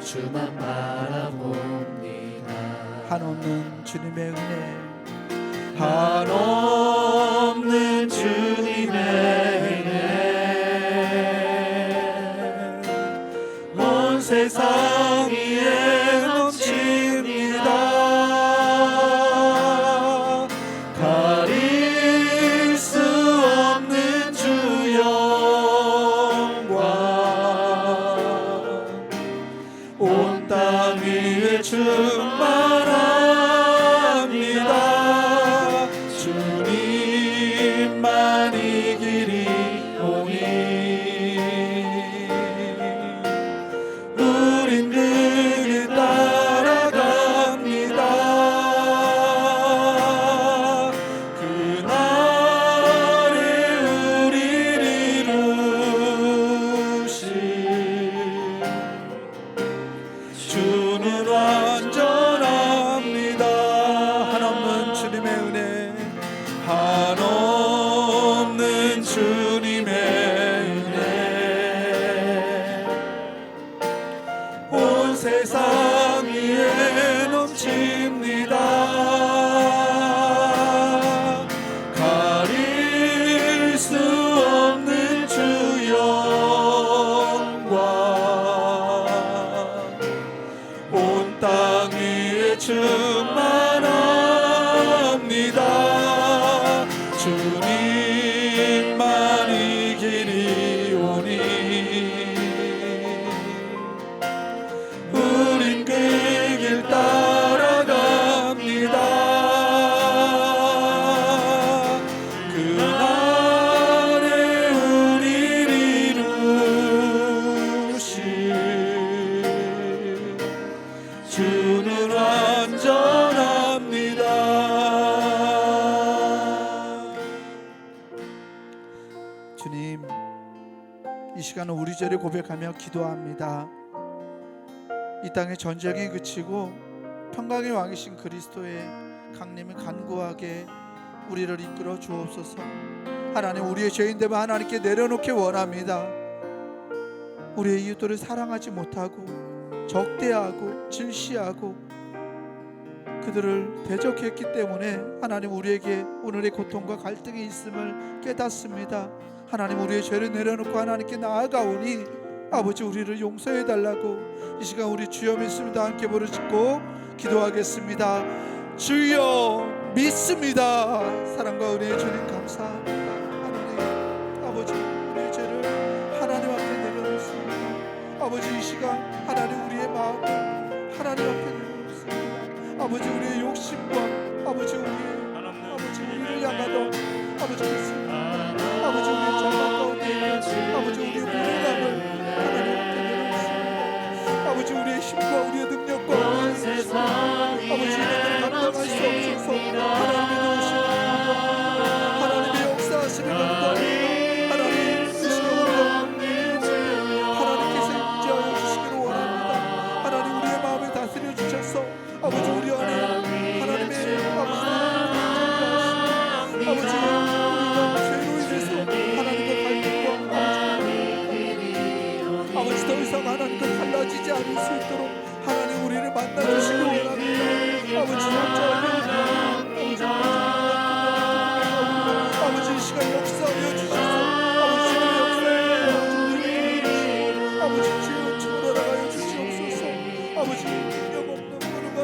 주만 바라봅니다. 한없는 주님의 은혜, 한없는 주님의 은혜 온 세상 위에 넘칩니다. 가릴 수 없는 주 영광 온 땅 위에 충만합니다. 주님만이 길이 오니 우린 그 길 따라갑니다. 그날에 우리를 이루신 주는 완전합니다. 한없는 주님의 은혜, 한없는 주님의 은혜 온 세상 위에 넘칩니다. 가릴 수 없는 주 영광 온 땅 위에 충만합니다. 주님만이 길이 오니 우린 그 길 따라갑니다. 그날에 우리를 이루신 주는 완전합니다. 주님, 이 시간은 우리 죄를 고백하며 기도합니다. 이 땅의 전쟁이 그치고 평강의 왕이신 그리스도의 강림을 간구하게 우리를 이끌어 주옵소서. 하나님, 우리의 죄인됨을 하나님께 내려놓기 원합니다. 우리의 이웃들을 사랑하지 못하고 적대하고 질시하고 그들을 대적했기 때문에 하나님, 우리에게 오늘의 고통과 갈등이 있음을 깨닫습니다. 하나님, 우리의 죄를 내려놓고 하나님께 나아가오니 아버지, 우리를 용서해 달라고 이 시간 우리 주여 믿습니다 함께 부르짖고 기도하겠습니다. 주여 믿습니다. 사랑과 은혜의 주님 감사합니다. 하나님 아버지, 우리의 죄를 하나님 앞에 내려놓습니다. 아버지, 이 시간 하나님 우리의 마음을 하나님 앞에 내려놓습니다. 아버지, 우리의 욕심과 아버지 우리를 향하던 아버지 믿습니다. 아버지, 우리의 잘난 가운데 아버지 우리의 무능함을 하나님 앞에 내려놓습니다. 아버지, 우리의 힘과 우리의 능력과 아버지 이것들을 감당할 수 없어서 하나님의 도우심을 하나님의 역사하시는 감동 하나님 이 시간 우리가 하나님께서 임재하여 주시기를 원합니다. 하나님, 우리의 마음을 다스려 주셔서 아버지 우리 안에 하나님의 아버지 우리가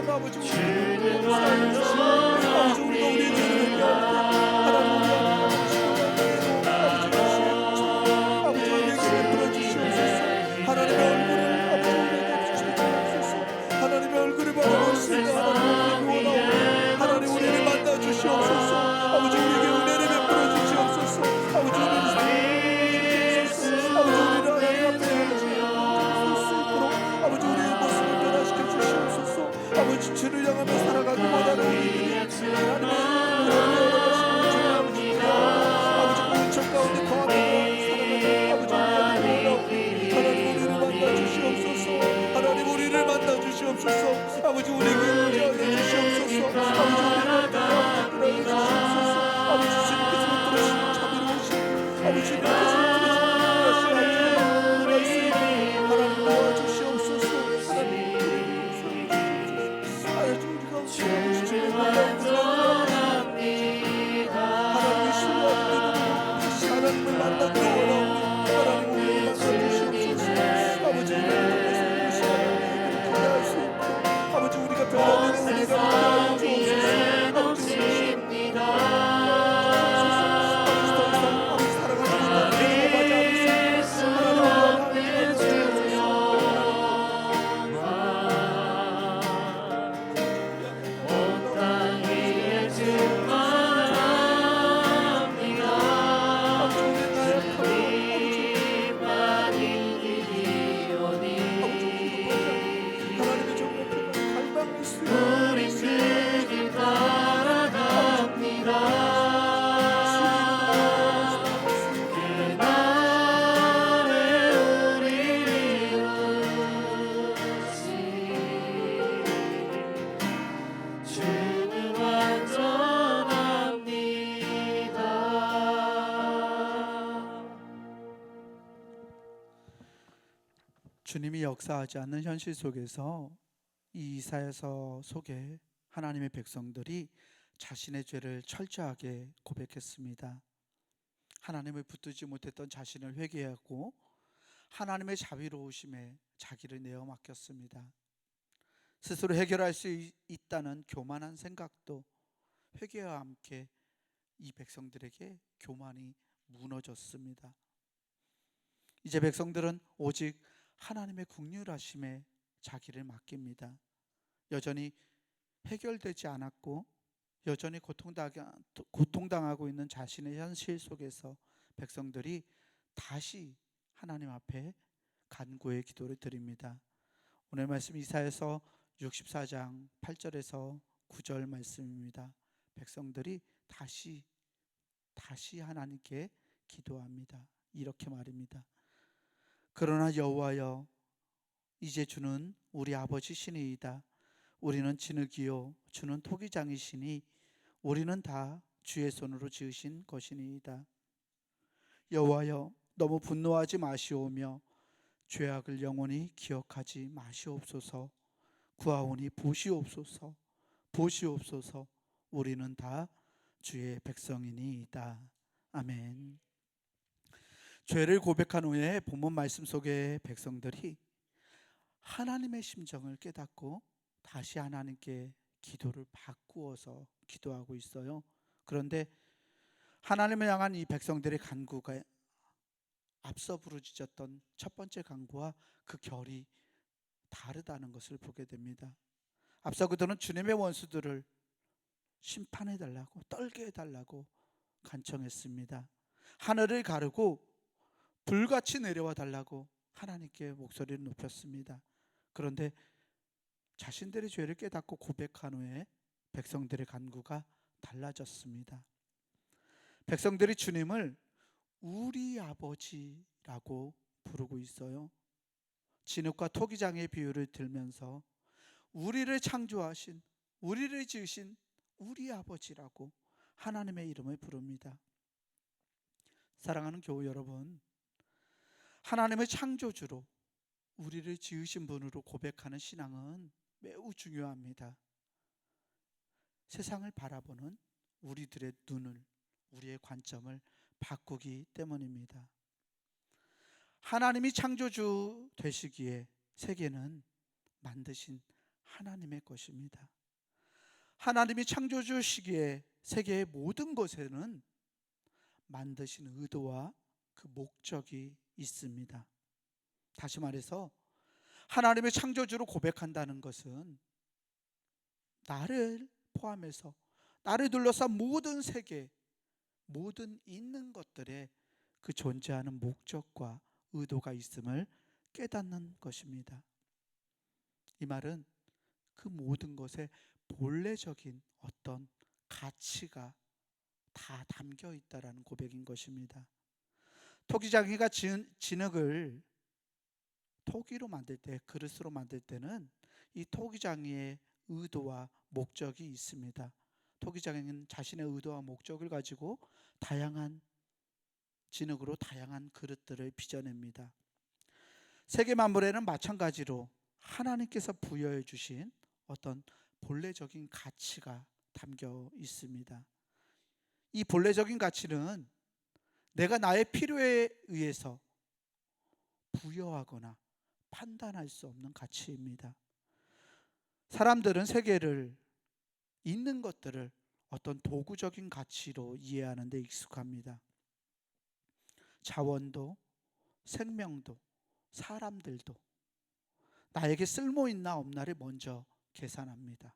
하나님 아버지 우리를 용서하여 주시고 아버지 우리가 우리의 죄를 회개할 때 하나님 우리 아버지 우리에게 베풀어 주시옵소서. 하나님의 얼굴을 아버지 우리에게 비춰주옵소서. 하나님의 얼굴을 바라볼 수 있는 하나님 우리에게 원하오니 하나님 우리를 만나 주시옵소서. 아버지 우리에게 은혜를 베풀어 주시옵소서. 아버지 우리를 사랑해 주시옵소서. 아버지 우리를 하나님 앞에 설 수 있도록 아버지 우리의 모습을 변화시켜 주시옵소서. 아버지 주를 향하며 살아가기 원하는 우리들이 하나님의 은혜를 열어가시고 주옵소서. 아버지 공천 가운데 거하며 살아가는 아버지 하나님 우리를 만나 주시옵소서. 하나님 우리를 만나 주시옵소서. 아버지 우리에게 은혜하여 주시옵소서. 아버지 우리를 만나 주시옵소서. 아버지 주님께서 베풀으신 자비로우신 아버지 주님께서 베풀으신 은혜하신 하나님 도와주시옵소서. 하나님 아버지 우리가 주님을 하나님의 신뢰하는 다시 하나님을 만나기 원하오니 하나님 우리를 만나 주시옵소서. 아버지 우리를 통해할 수 있고 아버지 우리가 변화되는 은혜가 함께하여 주옵소서. 아버지 우리입니다. 아버지 더 이상 아버지 사랑하지 못하는 죄를 범하지 않을 수 있고 하나님 우리를 주옵소서. 하나님의 정말 갈망할 수 있는 주님이 역사하지 않는 현실 속에서 이 이사야서 속에 하나님의 백성들이 자신의 죄를 철저하게 고백했습니다. 하나님을 붙들지 못했던 자신을 회개하고 하나님의 자비로우심에 자기를 내어 맡겼습니다. 스스로 해결할 수 있다는 교만한 생각도 회개와 함께 이 백성들에게 교만이 무너졌습니다. 이제 백성들은 오직 하나님의 긍휼하심에 자기를 맡깁니다. 여전히 해결되지 않았고 여전히 고통당하고 있는 자신의 현실 속에서 백성들이 다시 하나님 앞에 간구의 기도를 드립니다. 오늘 말씀 이사야서 64장 8절에서 9절 말씀입니다. 백성들이 다시 하나님께 기도합니다. 이렇게 말입니다. 그러나 여호와여, 이제 주는 우리 아버지시니이다. 우리는 진흙이요 주는 토기장이시니 우리는 다 주의 손으로 지으신 것이니이다. 여호와여, 너무 분노하지 마시오며 죄악을 영원히 기억하지 마시옵소서. 구하오니 보시옵소서. 보시옵소서. 우리는 다 주의 백성이니이다. 아멘. 죄를 고백한 후에 본문 말씀 속에 백성들이 하나님의 심정을 깨닫고 다시 하나님께 기도를 바꾸어서 기도하고 있어요. 그런데 하나님을 향한 이 백성들의 간구가 앞서 부르짖었던 첫 번째 간구와 그 결이 다르다는 것을 보게 됩니다. 앞서 그들은 주님의 원수들을 심판해달라고, 떨게 해달라고 간청했습니다. 하늘을 가르고 불같이 내려와 달라고 하나님께 목소리를 높였습니다. 그런데 자신들의 죄를 깨닫고 고백한 후에 백성들의 간구가 달라졌습니다. 백성들이 주님을 우리 아버지라고 부르고 있어요. 진흙과 토기장의 비유를 들면서 우리를 창조하신, 우리를 지으신 우리 아버지라고 하나님의 이름을 부릅니다. 사랑하는 교우 여러분, 하나님의 창조주로 우리를 지으신 분으로 고백하는 신앙은 매우 중요합니다. 세상을 바라보는 우리들의 눈을, 우리의 관점을 바꾸기 때문입니다. 하나님이 창조주 되시기에 세계는 만드신 하나님의 것입니다. 하나님이 창조주시기에 세계의 모든 것에는 만드신 의도와 그 목적이 있습니다. 다시 말해서 하나님의 창조주로 고백한다는 것은 나를 포함해서 나를 둘러싼 모든 세계, 모든 있는 것들에 그 존재하는 목적과 의도가 있음을 깨닫는 것입니다. 이 말은 그 모든 것에 본래적인 어떤 가치가 다 담겨 있다라는 고백인 것입니다. 토기장이가 진흙을 토기로 만들 때, 그릇으로 만들 때는 이 토기장이의 의도와 목적이 있습니다. 토기장이는 자신의 의도와 목적을 가지고 다양한 진흙으로 다양한 그릇들을 빚어냅니다. 세계 만물에는 마찬가지로 하나님께서 부여해 주신 어떤 본래적인 가치가 담겨 있습니다. 이 본래적인 가치는 내가 나의 필요에 의해서 부여하거나 판단할 수 없는 가치입니다. 사람들은 세계를, 있는 것들을 어떤 도구적인 가치로 이해하는 데 익숙합니다. 자원도, 생명도, 사람들도 나에게 쓸모 있나 없나를 먼저 계산합니다.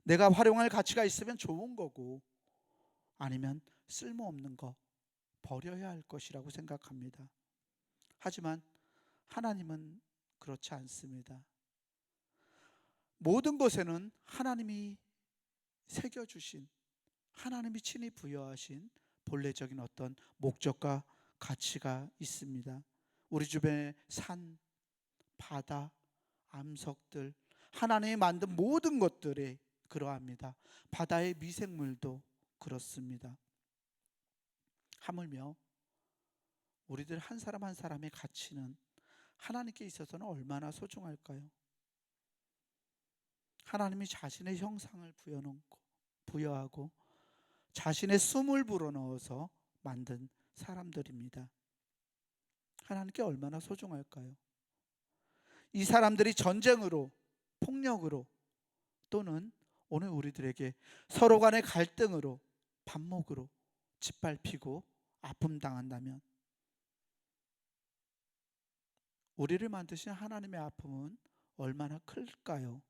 내가 활용할 가치가 있으면 좋은 거고 아니면 쓸모없는 거, 버려야 할 것이라고 생각합니다. 하지만 하나님은 그렇지 않습니다. 모든 것에는 하나님이 새겨주신, 하나님이 친히 부여하신 본래적인 어떤 목적과 가치가 있습니다. 우리 주변의 산, 바다, 암석들, 하나님이 만든 모든 것들이 그러합니다. 바다의 미생물도 그렇습니다. 하물며 우리들 한 사람 한 사람의 가치는 하나님께 있어서는 얼마나 소중할까요? 하나님이 자신의 형상을 부여하고 자신의 숨을 불어넣어서 만든 사람들입니다. 하나님께 얼마나 소중할까요? 이 사람들이 전쟁으로, 폭력으로, 또는 오늘 우리들에게 서로 간의 갈등으로, 반목으로 짓밟히고 아픔 당한다면 우리를 만드신 하나님의 아픔은 얼마나 클까요?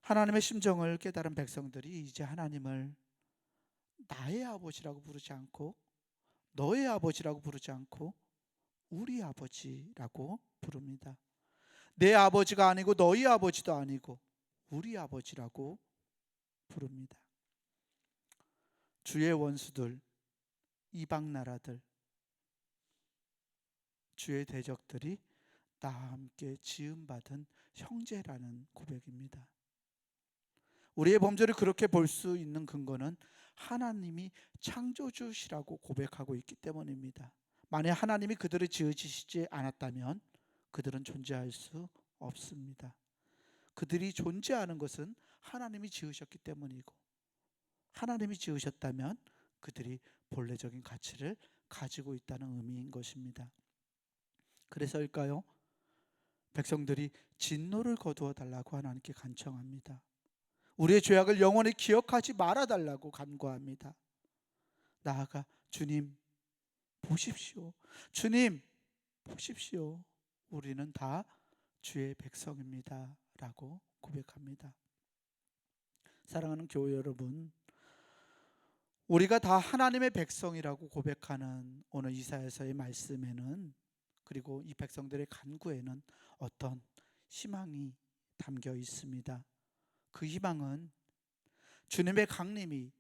하나님의 심정을 깨달은 백성들이 이제 하나님을 나의 아버지라고 부르지 않고 너의 아버지라고 부르지 않고 우리 아버지라고 부릅니다. 내 아버지가 아니고 너희 아버지도 아니고 우리 아버지라고 부릅니다. 주의 원수들, 이방 나라들, 주의 대적들이 나와 함께 지음받은 형제라는 고백입니다. 우리의 범죄를 그렇게 볼 수 있는 근거는 하나님이 창조주시라고 고백하고 있기 때문입니다. 만약 하나님이 그들을 지으시지 않았다면 그들은 존재할 수 없습니다. 그들이 존재하는 것은 하나님이 지으셨기 때문이고, 하나님이 지으셨다면 그들이 본래적인 가치를 가지고 있다는 의미인 것입니다. 그래서일까요? 백성들이 진노를 거두어 달라고 하나님께 간청합니다. 우리의 죄악을 영원히 기억하지 말아달라고 간구합니다. 나아가 주님 보십시오. 주님 보십시오. 우리는 다 주의 백성입니다 라고 고백합니다. 사랑하는 교회 여러분, 우리가 다 하나님의 백성이라고 고백하는 오늘 이사야서의 말씀에는, 그리고 이 백성들의 간구에는 어떤 희망이 담겨 있습니다. 그 희망은 주님의 강림이,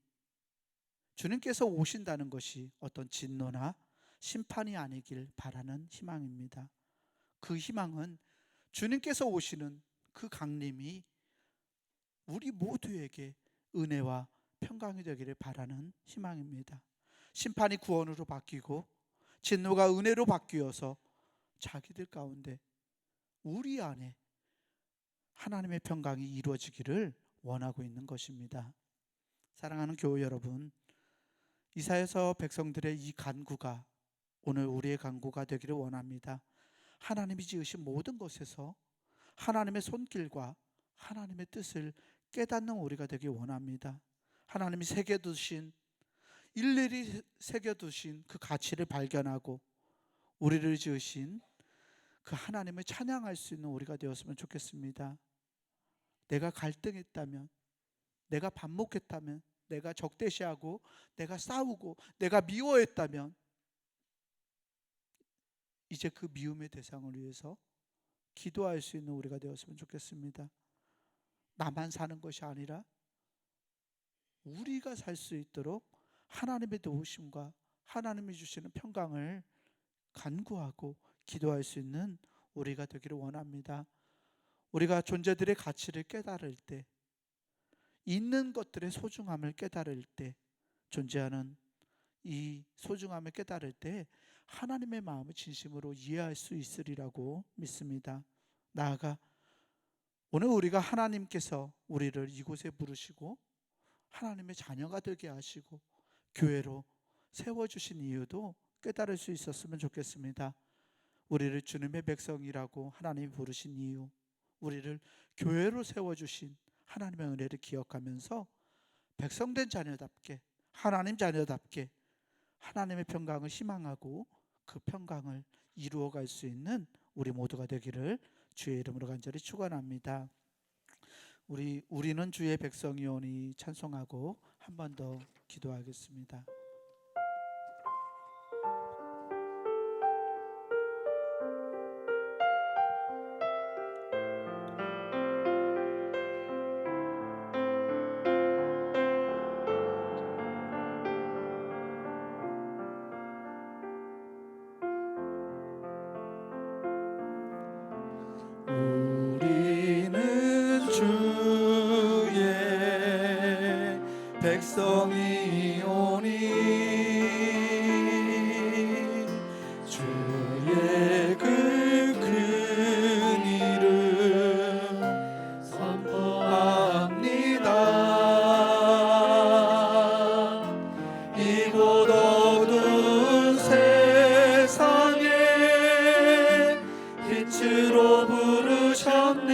주님께서 오신다는 것이 어떤 진노나 심판이 아니길 바라는 희망입니다. 그 희망은 주님께서 오시는 그 강림이 우리 모두에게 은혜와 평강이 되기를 바라는 희망입니다. 심판이 구원으로 바뀌고 진노가 은혜로 바뀌어서 자기들 가운데, 우리 안에 하나님의 평강이 이루어지기를 원하고 있는 것입니다. 사랑하는 교회 여러분, 이사야서 백성들의 이 간구가 오늘 우리의 간구가 되기를 원합니다. 하나님이 지으신 모든 것에서 하나님의 손길과 하나님의 뜻을 깨닫는 우리가 되기 원합니다. 하나님이 새겨두신, 일일이 새겨두신 그 가치를 발견하고 우리를 지으신 그 하나님을 찬양할 수 있는 우리가 되었으면 좋겠습니다. 내가 갈등했다면, 내가 반목했다면, 내가 적대시하고 내가 싸우고 내가 미워했다면 이제 그 미움의 대상을 위해서 기도할 수 있는 우리가 되었으면 좋겠습니다. 나만 사는 것이 아니라 우리가 살 수 있도록 하나님의 도우심과 하나님이 주시는 평강을 간구하고 기도할 수 있는 우리가 되기를 원합니다. 우리가 존재들의 가치를 깨달을 때, 있는 것들의 소중함을 깨달을 때, 존재하는 이 소중함을 깨달을 때 하나님의 마음을 진심으로 이해할 수 있으리라고 믿습니다. 나아가 오늘 우리가 하나님께서 우리를 이곳에 부르시고 하나님의 자녀가 되게 하시고 교회로 세워주신 이유도 깨달을 수 있었으면 좋겠습니다. 우리를 주님의 백성이라고 하나님이 부르신 이유, 우리를 교회로 세워주신 하나님의 은혜를 기억하면서 백성된 자녀답게, 하나님 자녀답게 하나님의 평강을 희망하고 그 평강을 이루어갈 수 있는 우리 모두가 되기를 주의 이름으로 간절히 축원합니다. 우리는 주의 백성이오니 찬송하고 한 번 더 기도하겠습니다. 우리는 주의 백성이오니 주의 그 큰 이름 선포합니다. 이곳 어두운 세상에 빛으로 부르셨네.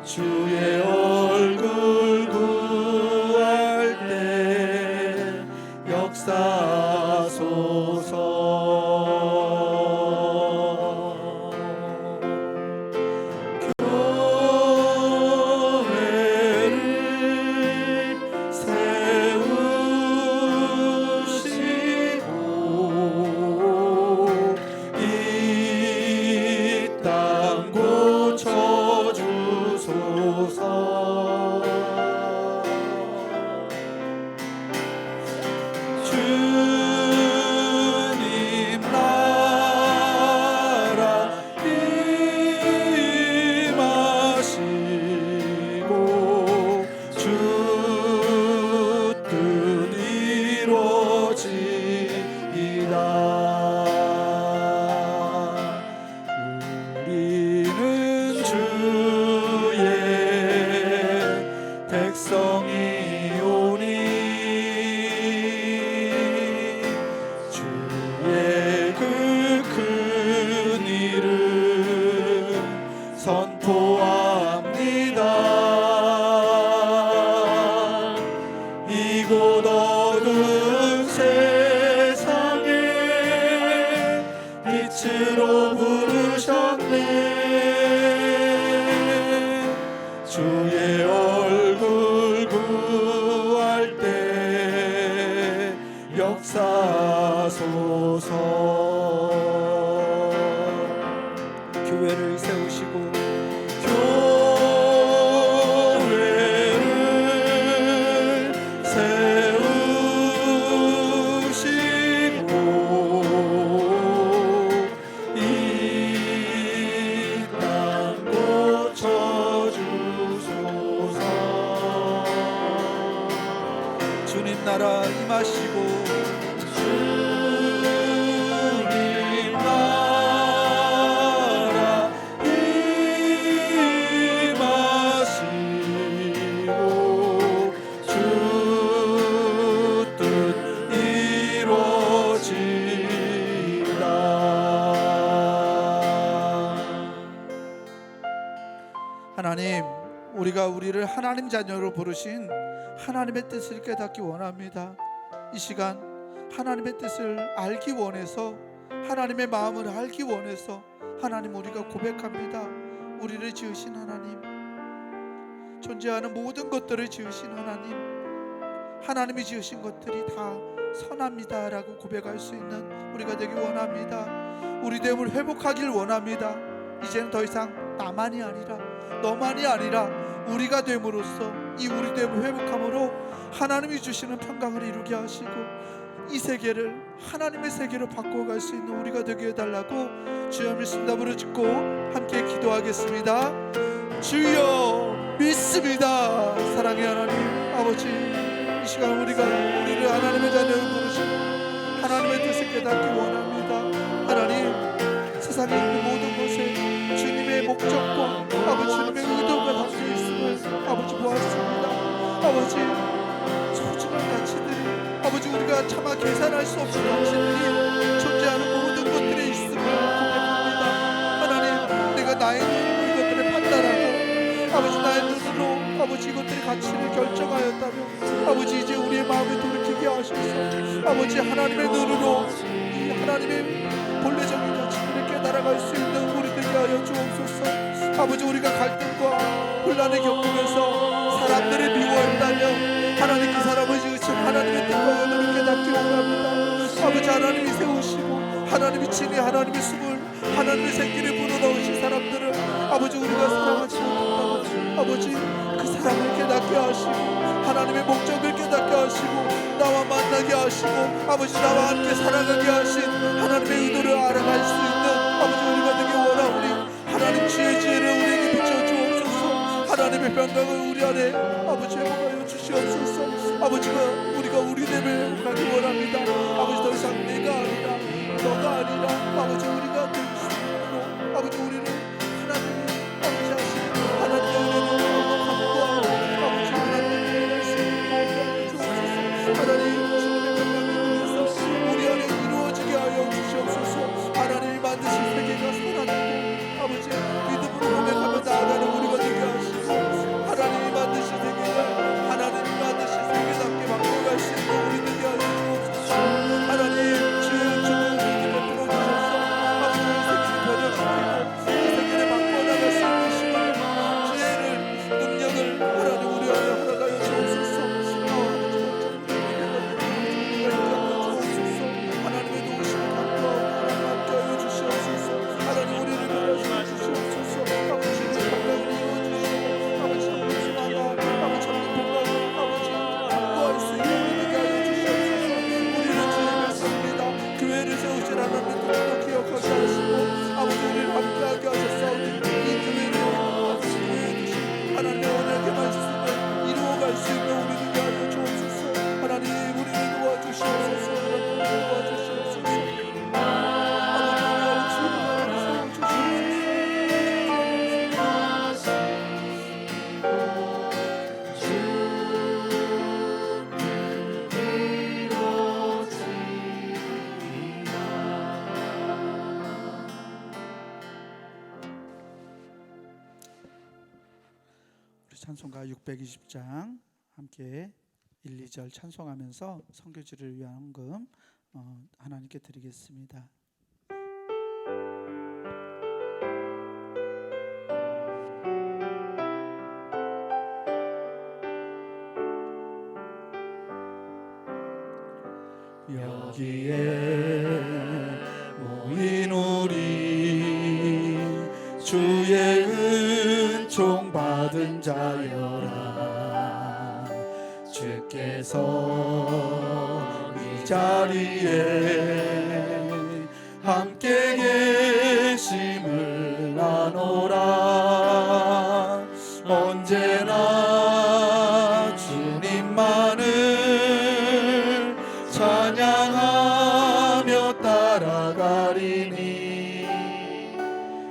주의 얼굴 구할 때 역사소서. 교회를 세우시고 이 땅 고쳐주소서. 주님 나라 임하시고 주 뜻 이루어지이다. 우리는 주의 백성이오니 주의 그 큰 이름 선포합니다. 이곳 어두운 세상에 빛으로 부르셨네. 주의 얼굴 구할 때 역사소서. 교회를 세우시고 교회를 세우시고 이 땅 고쳐주소서. 주님 나라 임하시고 주님 나라 임하시고 주 뜻 이루어지이다. 하나님, 우리가 우리를 하나님 자녀로 부르신 하나님의 뜻을 깨닫기 원합니다. 이 시간 하나님의 뜻을 알기 원해서, 하나님의 마음을 알기 원해서 하나님, 우리가 고백합니다. 우리를 지으신 하나님, 존재하는 모든 것들을 지으신 하나님, 하나님이 지으신 것들이 다 선합니다 라고 고백할 수 있는 우리가 되기 원합니다. 우리 됨을 회복하길 원합니다. 이제는 더 이상 나만이 아니라 너만이 아니라 우리가 됨으로써 이 우리 됨을 회복함으로 하나님이 주시는 평강을 이루게 하시고 이 세계를 하나님의 세계로 바꿔갈 수 있는 우리가 되게 해달라고 주여 믿습니다부터 짓고 함께 기도하겠습니다. 주여 믿습니다. 사랑의 하나님 아버지, 이 시간 우리가 우리를 하나님의 자녀로 부르시는 하나님의 뜻을 깨닫기 원합니다. 하나님, 세상에 있는 모든 것에 주님의 목적과 아버지 주님의 의도가 담겨 있음을 아버지 보았습니다. 아버지, 소중한 가치들이 아버지 우리가 차마 계산할 수 없는 가치들이 존재하는 모든 것들에 있음을 고백합니다. 하나님, 내가 나의 눈으로 이것들을 판단하고 아버지 나의 눈으로 아버지 이것들의 가치를 결정하였다면 아버지 이제 우리의 마음을 돌이키게 하셔서 아버지 하나님의 눈으로 이 하나님의 본래적인 가치들을 깨달아갈 수 있는 우리 되게 하여 주옵소서. 아버지, 우리가 갈등과 혼란을 겪으면서 사람들을 미워했다면 하나님, 그 사람을 지으신 하나님의 뜻과 의도를 깨닫기 원합니다. 아버지, 하나님이 세우시고 하나님이 친히 하나님의 숨을 하나님의 생기를 불어넣으신 사람들을 아버지 우리가 사랑하지 못한다면 아버지 그 사랑을 깨닫게 하시고 하나님의 목적을 깨닫게 하시고 나와 만나게 하시고 아버지 나와 함께 살아가게 하신 하나님의 의도를 알아갈 수 있는 아버지 우리가 되게 원하오니 하나님 주의 지혜를 우리에게 비춰주옵소서. 하나님의 평강을 우리 안에 아버지 회복하여 주시옵소서. 아버지가 우리가 우리 됨을 회복하기 원합니다. 아버지, 더 이상 내가 아니라 너가 아니라 아버지 우리가 될 수 있도록 아버지 우리를 하나님이 아버지 하시는 하나님의 은혜를 강구하고 아버지 하나님의 말씀을 주옵소서. 하나님, 주님의 평강을 위해서 우리 안에 이루어지게 하여 주시옵소서. 하나님이 만드신 세계가 선하다고 아버지 믿음으로 고백하며 나아가는 우리가 되게 하시고 하나님이 만드신 세계가 하나님이 만드신 세계답게 바꿔갈 수 있는 우리 되게 하여 주옵소서. 하나님, 주의 주님을 베풀어 주셔서 아버지 이 세계를 변화시키고 이 세계를 바꿔나갈 수 있는 시간을 지혜를 능력을 하나님 우리 안에 허락하여 주옵소서. 하나님의 도우심을 감사하고 함께하여 주시옵소서. 하나님, 우리를 변화시켜 주시옵소서. 아버지 평강을 이루어주시고 아버지 참으시마가 아버지 참는 평강을 아버지 확보할 수 있는 우리 되게 하여 주시옵소서. 우리는 주의 백성입니다. 교회를 세우신 하나님의 뜻도 기억하게 하시고 아버지 우리를 함께하게 하셨사오니 이 교회를 아버지 보여주신 하나님의 언약의 말씀을 이루어갈 수 있는 우리 되게 하여 주옵소서. 하나님, 우리를 도와주시옵소서. 하나님, 도와주시옵소서. 아버지, 우리 안에 주의 나라를 세워주시옵소서. 우리 찬송가 620장 함께 1, 2절 찬송하면서 선교지를 위한 헌금 하나님께 드리겠습니다. 여기에 모인 우리 주의 은총 받은 자여라. 주께서 이 자리에 함께 계심을 아노라. 언제나 주님만을 찬양하며 따라가리니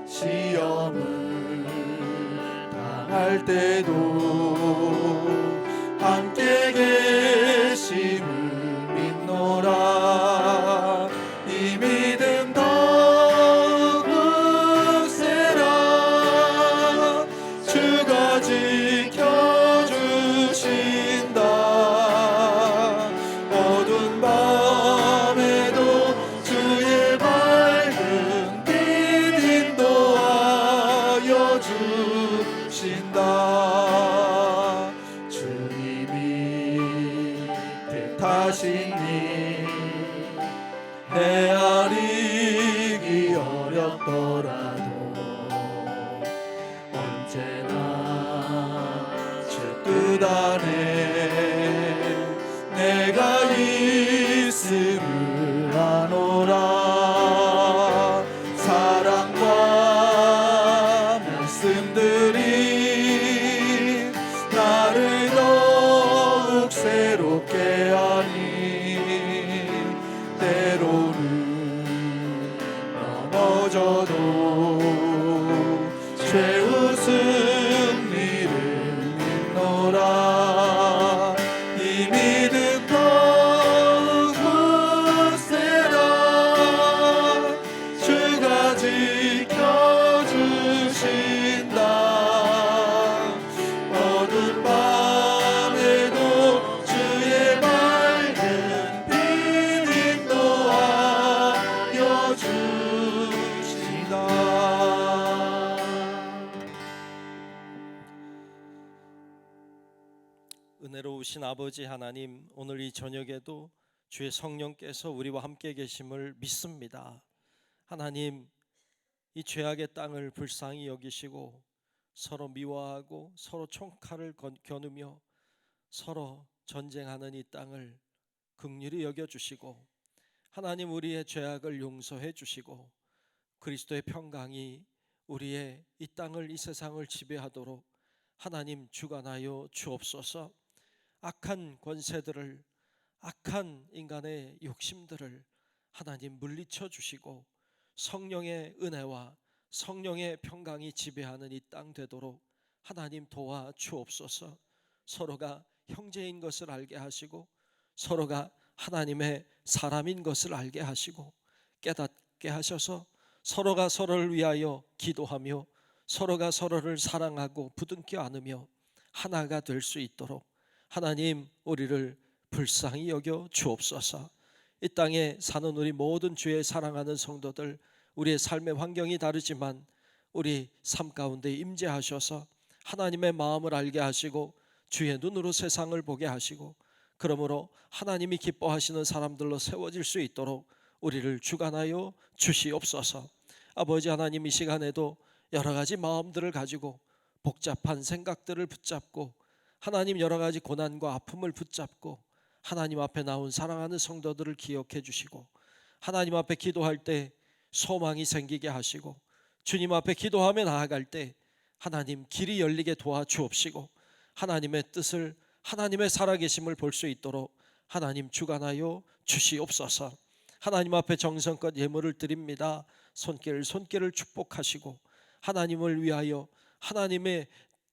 시험을 당할 때도 함께 계심을 믿노라. 이 믿음 더욱 세라. 주가 지켜주신다. 주님이 택하시니 헤아리기 어렵더라도 언제나 주 뜻 안에 내가 있음을 아노라. 사랑과 말씀들이 나를 더욱 새롭게 하니 때로는 넘어져도 최후 승리를 믿노라. 이 믿음 더욱 굳세라. 주가 지켜주신다. 어두운 밤에도 주의 밝은 빛 인도하여 주신다. 은혜로우신 아버지 하나님, 오늘 이 저녁에도 주의 성령께서 우리와 함께 계심을 믿습니다. 하나님, 이 죄악의 땅을 불쌍히 여기시고 서로 미워하고 서로 총칼을 겨누며 서로 전쟁하는 이 땅을 긍휼히 여겨주시고, 하나님 우리의 죄악을 용서해 주시고 그리스도의 평강이 우리의 이 땅을, 이 세상을 지배하도록 하나님 주관하여 주옵소서. 악한 권세들을, 악한 인간의 욕심들을 하나님 물리쳐 주시고 성령의 은혜와 성령의 평강이 지배하는 이 땅 되도록 하나님 도와 주옵소서. 서로가 형제인 것을 알게 하시고 서로가 하나님의 사람인 것을 알게 하시고 깨닫게 하셔서 서로가 서로를 위하여 기도하며 서로가 서로를 사랑하고 부둥켜 안으며 하나가 될 수 있도록 하나님 우리를 불쌍히 여겨 주옵소서. 이 땅에 사는 우리 모든 주의 사랑하는 성도들, 우리의 삶의 환경이 다르지만 우리 삶 가운데 임재하셔서 하나님의 마음을 알게 하시고 주의 눈으로 세상을 보게 하시고 그러므로 하나님이 기뻐하시는 사람들로 세워질 수 있도록 우리를 주관하여 주시옵소서. 아버지 하나님, 이 시간에도 여러 가지 마음들을 가지고 복잡한 생각들을 붙잡고 하나님 여러 가지 고난과 아픔을 붙잡고 하나님 앞에 나온 사랑하는 성도들을 기억해 주시고 하나님 앞에 기도할 때 소망이 생기게 하시고 주님 앞에 기도하며 나아갈 때 하나님 길이 열리게 도와주옵시고 하나님의 뜻을, 하나님의 살아계심을 볼 수 있도록 하나님 주관하여 주시옵소서. 하나님 앞에 정성껏 예물을 드립니다. 손길을 축복하시고 하나님을 위하여, 하나님의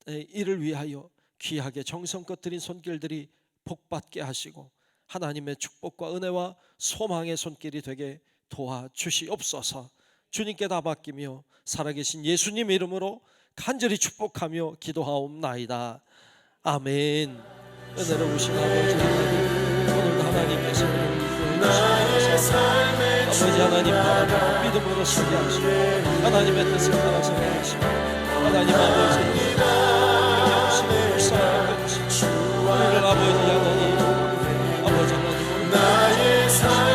일을 위하여 귀하게 정성껏 드린 손길들이 복받게 하시고 하나님의 축복과 은혜와 소망의 손길이 되게 도와주시옵소서. 주님께 다 맡기며 살아계신 예수님 이름으로 간절히 축복하며 기도하옵나이다. 아멘. 은혜로우신 아버지 하나님, 오늘도 하나님께서 우리를 인도해 주시옵소서. 아버지 하나님 바라보고 믿음으로 서게 하시고 하나님의 뜻을 따라 생각하시고 하나님 아버지 영영심을 불쌍하게 여기시고 우리를 아버지 하나님, 아버지 하나님 나의 삶